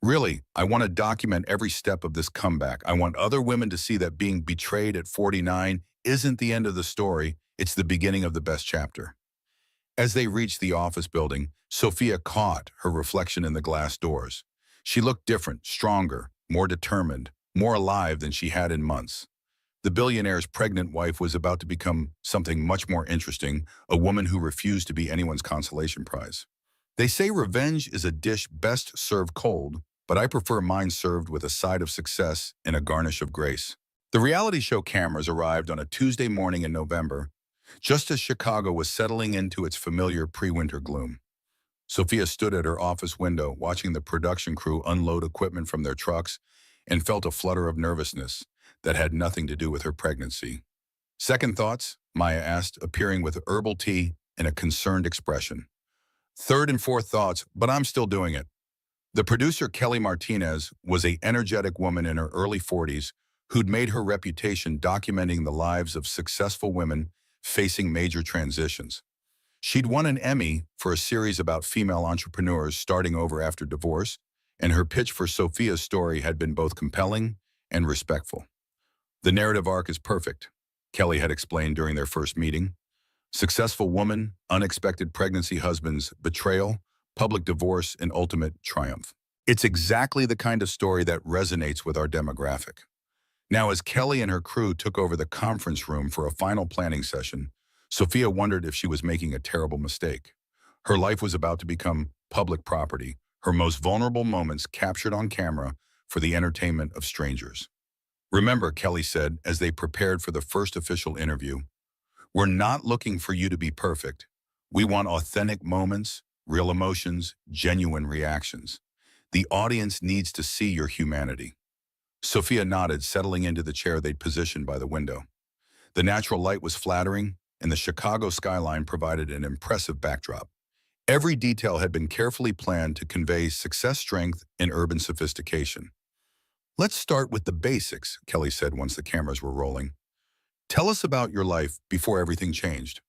really, I want to document every step of this comeback. I want other women to see that being betrayed at 49 isn't the end of the story, it's the beginning of the best chapter. As they reached the office building, Sophia caught her reflection in the glass doors. She looked different, stronger, more determined, more alive than she had in months. The billionaire's pregnant wife was about to become something much more interesting, a woman who refused to be anyone's consolation prize. They say revenge is a dish best served cold, but I prefer mine served with a side of success and a garnish of grace. The reality show cameras arrived on a Tuesday morning in November, just as Chicago was settling into its familiar pre-winter gloom. Sophia stood at her office window, watching the production crew unload equipment from their trucks, and felt a flutter of nervousness that had nothing to do with her pregnancy. Second thoughts? Maya asked, appearing with herbal tea and a concerned expression. Third and fourth thoughts, but I'm still doing it. The producer, Kelly Martinez, was an energetic woman in her early 40s who'd made her reputation documenting the lives of successful women facing major transitions. She'd won an Emmy for a series about female entrepreneurs starting over after divorce, and her pitch for Sophia's story had been both compelling and respectful. The narrative arc is perfect, Kelly had explained during their first meeting. Successful woman, unexpected pregnancy, husband's betrayal, public divorce, and ultimate triumph. It's exactly the kind of story that resonates with our demographic. Now, as Kelly and her crew took over the conference room for a final planning session, Sophia wondered if she was making a terrible mistake. Her life was about to become public property, her most vulnerable moments captured on camera for the entertainment of strangers. Remember, Kelly said as they prepared for the first official interview, we're not looking for you to be perfect. We want authentic moments, real emotions, genuine reactions. The audience needs to see your humanity. Sophia nodded, settling into the chair they'd positioned by the window. The natural light was flattering, and the Chicago skyline provided an impressive backdrop. Every detail had been carefully planned to convey success, strength, and urban sophistication. Let's start with the basics, Kelly said once the cameras were rolling. Tell us about your life before everything changed.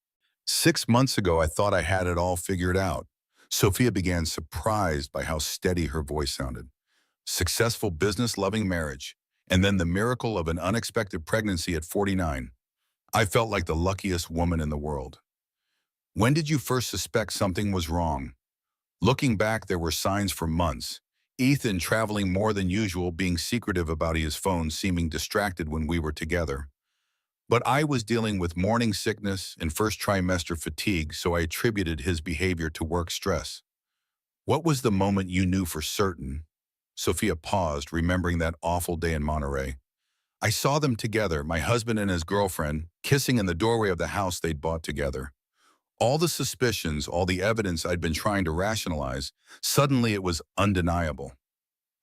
6 months ago, I thought I had it all figured out. Sophia began, surprised by how steady her voice sounded. Successful business-loving marriage, and then the miracle of an unexpected pregnancy at 49. I felt like the luckiest woman in the world. When did you first suspect something was wrong? Looking back, there were signs for months. Ethan traveling more than usual, being secretive about his phone, seeming distracted when we were together. But I was dealing with morning sickness and first trimester fatigue, so I attributed his behavior to work stress. What was the moment you knew for certain? Sophia paused, remembering that awful day in Monterey. I saw them together, my husband and his girlfriend, kissing in the doorway of the house they'd bought together. All the suspicions, all the evidence I'd been trying to rationalize, suddenly it was undeniable.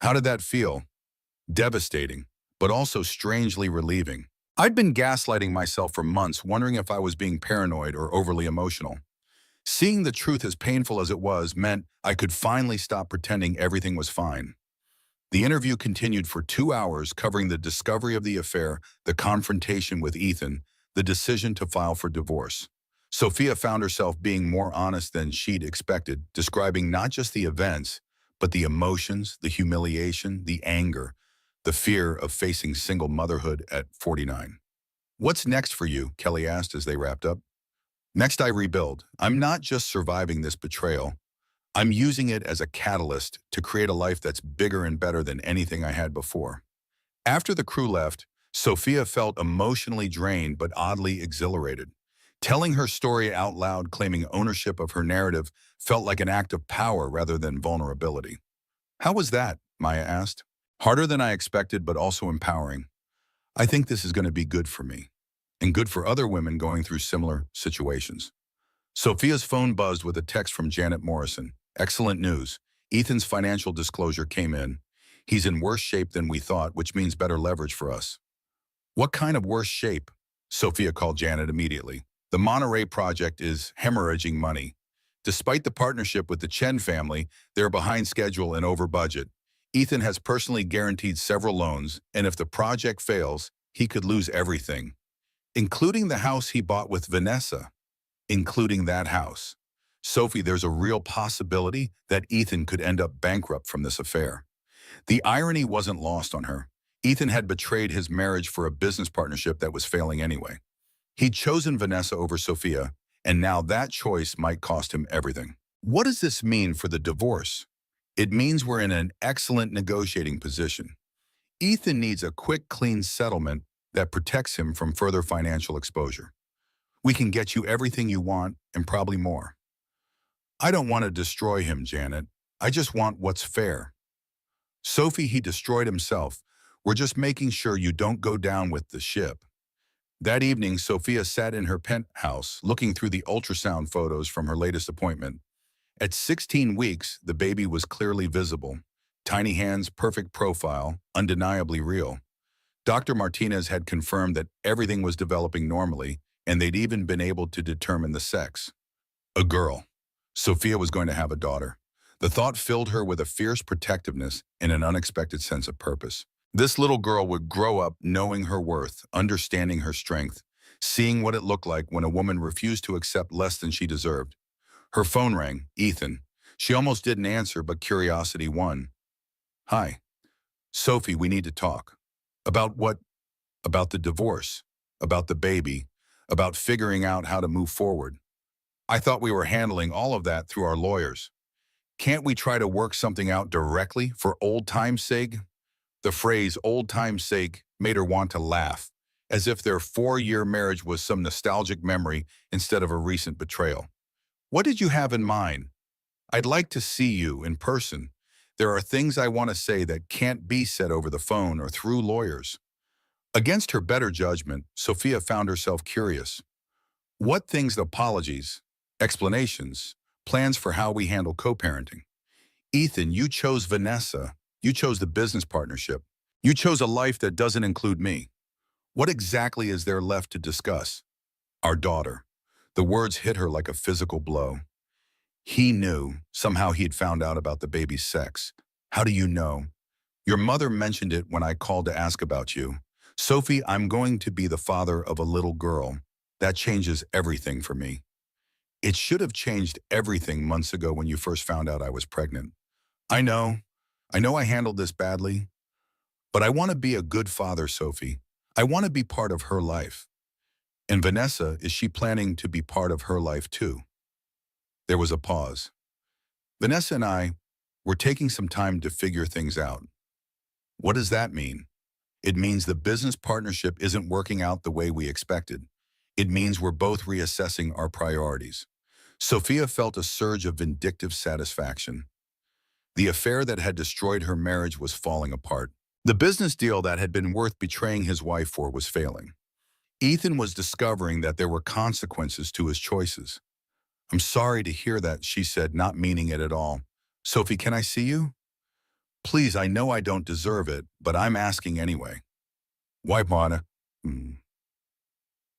How did that feel? Devastating, but also strangely relieving. I'd been gaslighting myself for months, wondering if I was being paranoid or overly emotional. Seeing the truth, as painful as it was, meant I could finally stop pretending everything was fine. The interview continued for 2 hours, covering the discovery of the affair, the confrontation with Ethan, the decision to file for divorce. Sophia found herself being more honest than she'd expected, describing not just the events, But the emotions, the humiliation, the anger, the fear of facing single motherhood at 49. What's next for you? Kelly asked as they wrapped up. Next, I rebuild. I'm not just surviving this betrayal. I'm using it as a catalyst to create a life that's bigger and better than anything I had before. After the crew left, Sophia felt emotionally drained but oddly exhilarated. Telling her story out loud, claiming ownership of her narrative, felt like an act of power rather than vulnerability. How was that? Maya asked. Harder than I expected, but also empowering. I think this is going to be good for me, and good for other women going through similar situations. Sophia's phone buzzed with a text from Janet Morrison. Excellent news. Ethan's financial disclosure came in. He's in worse shape than we thought, which means better leverage for us. What kind of worse shape? Sophia called Janet immediately. The Monterey project is hemorrhaging money. Despite the partnership with the Chen family, they're behind schedule and over budget. Ethan has personally guaranteed several loans, and if the project fails, he could lose everything, including the house he bought with Vanessa. Including that house. Sophie, there's a real possibility that Ethan could end up bankrupt from this affair. The irony wasn't lost on her. Ethan had betrayed his marriage for a business partnership that was failing anyway. He'd chosen Vanessa over Sophia, and now that choice might cost him everything. What does this mean for the divorce? It means we're in an excellent negotiating position. Ethan needs a quick, clean settlement that protects him from further financial exposure. We can get you everything you want and probably more. I don't want to destroy him, Janet. I just want what's fair. Sophie, he destroyed himself. We're just making sure you don't go down with the ship. That evening, Sophia sat in her penthouse, looking through the ultrasound photos from her latest appointment. At 16 weeks, the baby was clearly visible. Tiny hands, perfect profile, undeniably real. Dr. Martinez had confirmed that everything was developing normally, and they'd even been able to determine the sex. A girl. Sophia was going to have a daughter. The thought filled her with a fierce protectiveness and an unexpected sense of purpose. This little girl would grow up knowing her worth, understanding her strength, seeing what it looked like when a woman refused to accept less than she deserved. Her phone rang. Ethan. She almost didn't answer, but curiosity won. Hi. Sophie, we need to talk. About what? About the divorce. About the baby. About figuring out how to move forward. I thought we were handling all of that through our lawyers. Can't we try to work something out directly for old time's sake? The phrase old time's sake made her want to laugh, as if their 4-year marriage was some nostalgic memory instead of a recent betrayal. What did you have in mind? I'd like to see you in person. There are things I want to say that can't be said over the phone or through lawyers. Against her better judgment, Sophia found herself curious. What things? Apologies, explanations, plans for how we handle co-parenting. Ethan, you chose Vanessa. You chose the business partnership. You chose a life that doesn't include me. What exactly is there left to discuss? Our daughter. The words hit her like a physical blow. He knew. Somehow he'd found out about the baby's sex. How do you know? Your mother mentioned it when I called to ask about you. Sophie, I'm going to be the father of a little girl. That changes everything for me. It should have changed everything months ago when you first found out I was pregnant. I know I handled this badly, but I want to be a good father, Sophie. I want to be part of her life. And Vanessa, is she planning to be part of her life too? There was a pause. Vanessa and I were taking some time to figure things out. What does that mean? It means the business partnership isn't working out the way we expected. It means we're both reassessing our priorities. Sophia felt a surge of vindictive satisfaction. The affair that had destroyed her marriage was falling apart. The business deal that had been worth betraying his wife for was failing. Ethan was discovering that there were consequences to his choices. I'm sorry to hear that, she said, not meaning it at all. Sophie, can I see you? Please, I know I don't deserve it, but I'm asking anyway. Why, Mona?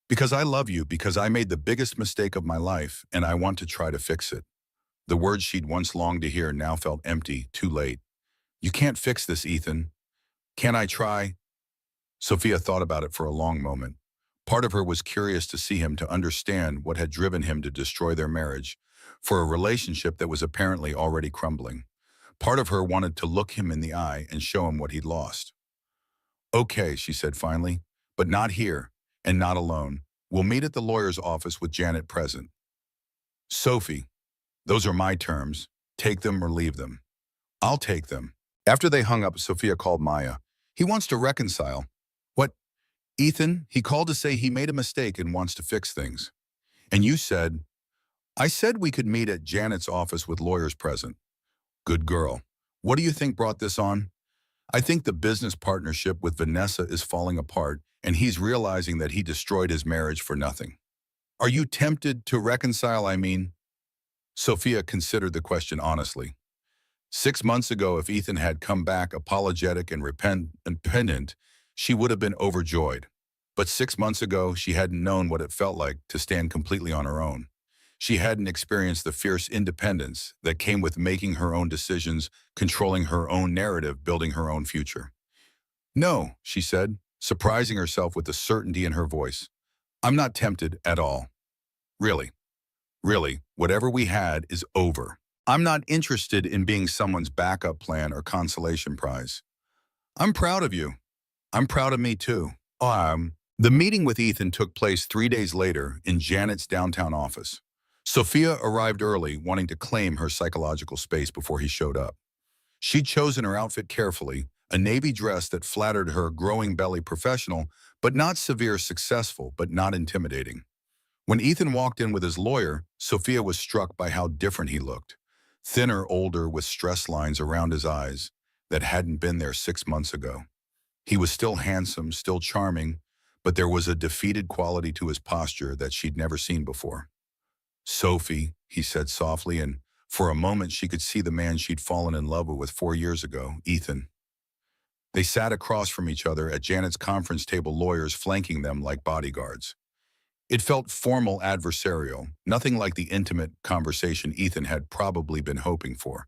Because I love you, because I made the biggest mistake of my life, and I want to try to fix it. The words she'd once longed to hear now felt empty, too late. You can't fix this, Ethan. Can I try? Sophia thought about it for a long moment. Part of her was curious to see him, to understand what had driven him to destroy their marriage for a relationship that was apparently already crumbling. Part of her wanted to look him in the eye and show him what he'd lost. "Okay," she said finally, "but not here, and not alone. We'll meet at the lawyer's office with Janet present." "Sophie, those are my terms. Take them or leave them." "I'll take them." After they hung up, Sophia called Maya. "He wants to reconcile." "What?" "Ethan, he called to say he made a mistake and wants to fix things." "And you said—" "I said we could meet at Janet's office with lawyers present." "Good girl. What do you think brought this on?" "I think the business partnership with Vanessa is falling apart, and he's realizing that he destroyed his marriage for nothing." "Are you tempted to reconcile, I mean?" Sophia considered the question honestly. 6 months ago, if Ethan had come back apologetic and repentant, she would have been overjoyed. But 6 months ago, she hadn't known what it felt like to stand completely on her own. She hadn't experienced the fierce independence that came with making her own decisions, controlling her own narrative, building her own future. "No," she said, surprising herself with the certainty in her voice. "I'm not tempted at all. Really, really, whatever we had is over. I'm not interested in being someone's backup plan or consolation prize." "I'm proud of you." "I'm proud of me too." The meeting with Ethan took place 3 days later in Janet's downtown office. Sophia arrived early, wanting to claim her psychological space before he showed up. She'd chosen her outfit carefully, a navy dress that flattered her growing belly, professional, but not severe, successful, but not intimidating. When Ethan walked in with his lawyer, Sophia was struck by how different he looked. Thinner, older, with stress lines around his eyes that hadn't been there 6 months ago. He was still handsome, still charming, but there was a defeated quality to his posture that she'd never seen before. "Sophie," he said softly, and for a moment she could see the man she'd fallen in love with 4 years ago, Ethan. They sat across from each other at Janet's conference table, lawyers flanking them like bodyguards. It felt formal, adversarial, nothing like the intimate conversation Ethan had probably been hoping for.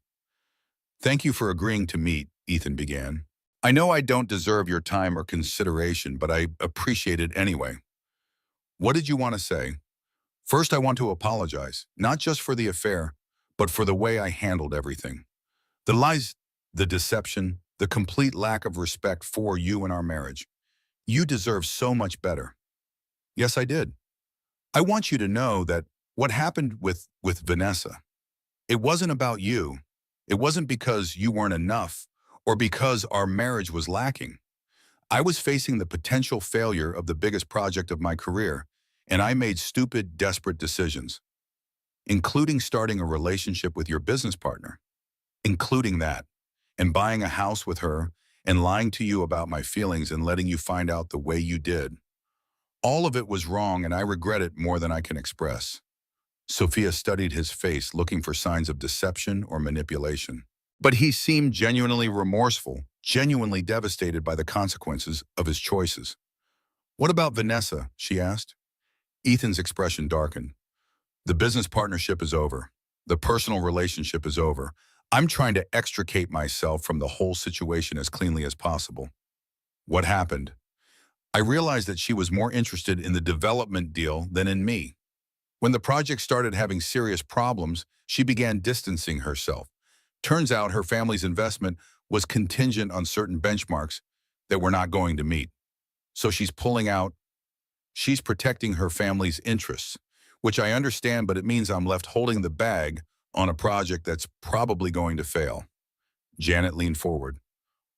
"Thank you for agreeing to meet," Ethan began. "I know I don't deserve your time or consideration, but I appreciate it anyway." "What did you want to say?" "First, I want to apologize, not just for the affair, but for the way I handled everything. The lies, the deception, the complete lack of respect for you and our marriage. You deserve so much better." "Yes, I did." "I want you to know that what happened with Vanessa, it wasn't about you. It wasn't because you weren't enough or because our marriage was lacking. I was facing the potential failure of the biggest project of my career, and I made stupid, desperate decisions, including starting a relationship with your business partner, including that, and buying a house with her, and lying to you about my feelings and letting you find out the way you did. All of it was wrong, and I regret it more than I can express." Sophia studied his face, looking for signs of deception or manipulation. But he seemed genuinely remorseful, genuinely devastated by the consequences of his choices. "What about Vanessa?" she asked. Ethan's expression darkened. "The business partnership is over. The personal relationship is over. I'm trying to extricate myself from the whole situation as cleanly as possible." "What happened?" "I realized that she was more interested in the development deal than in me. When the project started having serious problems, she began distancing herself. Turns out her family's investment was contingent on certain benchmarks that we're not going to meet. So she's pulling out. She's protecting her family's interests, which I understand, but it means I'm left holding the bag on a project that's probably going to fail." Janet leaned forward.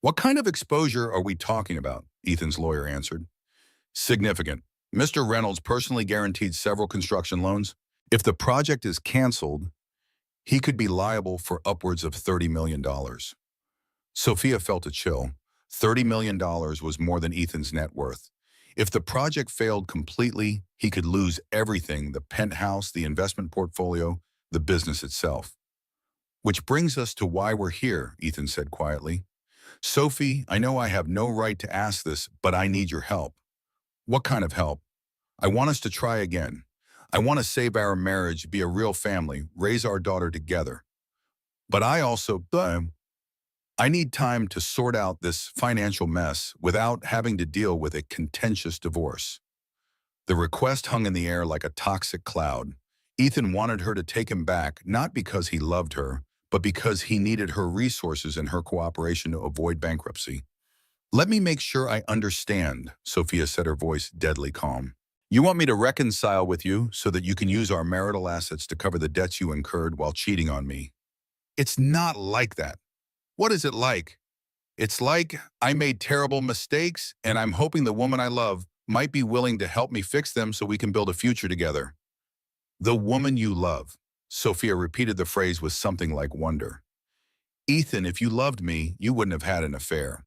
"What kind of exposure are we talking about?" Ethan's lawyer answered. "Significant. Mr. Reynolds personally guaranteed several construction loans. If the project is canceled, he could be liable for upwards of $30 million. Sophia felt a chill. $30 million was more than Ethan's net worth. If the project failed completely, he could lose everything: the penthouse, the investment portfolio, the business itself. "Which brings us to why we're here," Ethan said quietly. "Sophie, I know I have no right to ask this, but I need your help." "What kind of help?" "I want us to try again. I want to save our marriage, be a real family, raise our daughter together. But I need time to sort out this financial mess without having to deal with a contentious divorce." The request hung in the air like a toxic cloud. Ethan wanted her to take him back, not because he loved her, but because he needed her resources and her cooperation to avoid bankruptcy. Let me make sure I understand, Sophia said, her voice deadly calm. You want me to reconcile with you so that you can use our marital assets to cover the debts you incurred while cheating on me? It's not like that. What is it like? It's like I made terrible mistakes and I'm hoping the woman I love might be willing to help me fix them so we can build a future together. The woman you love. Sophia repeated the phrase with something like wonder. Ethan, if you loved me, you wouldn't have had an affair.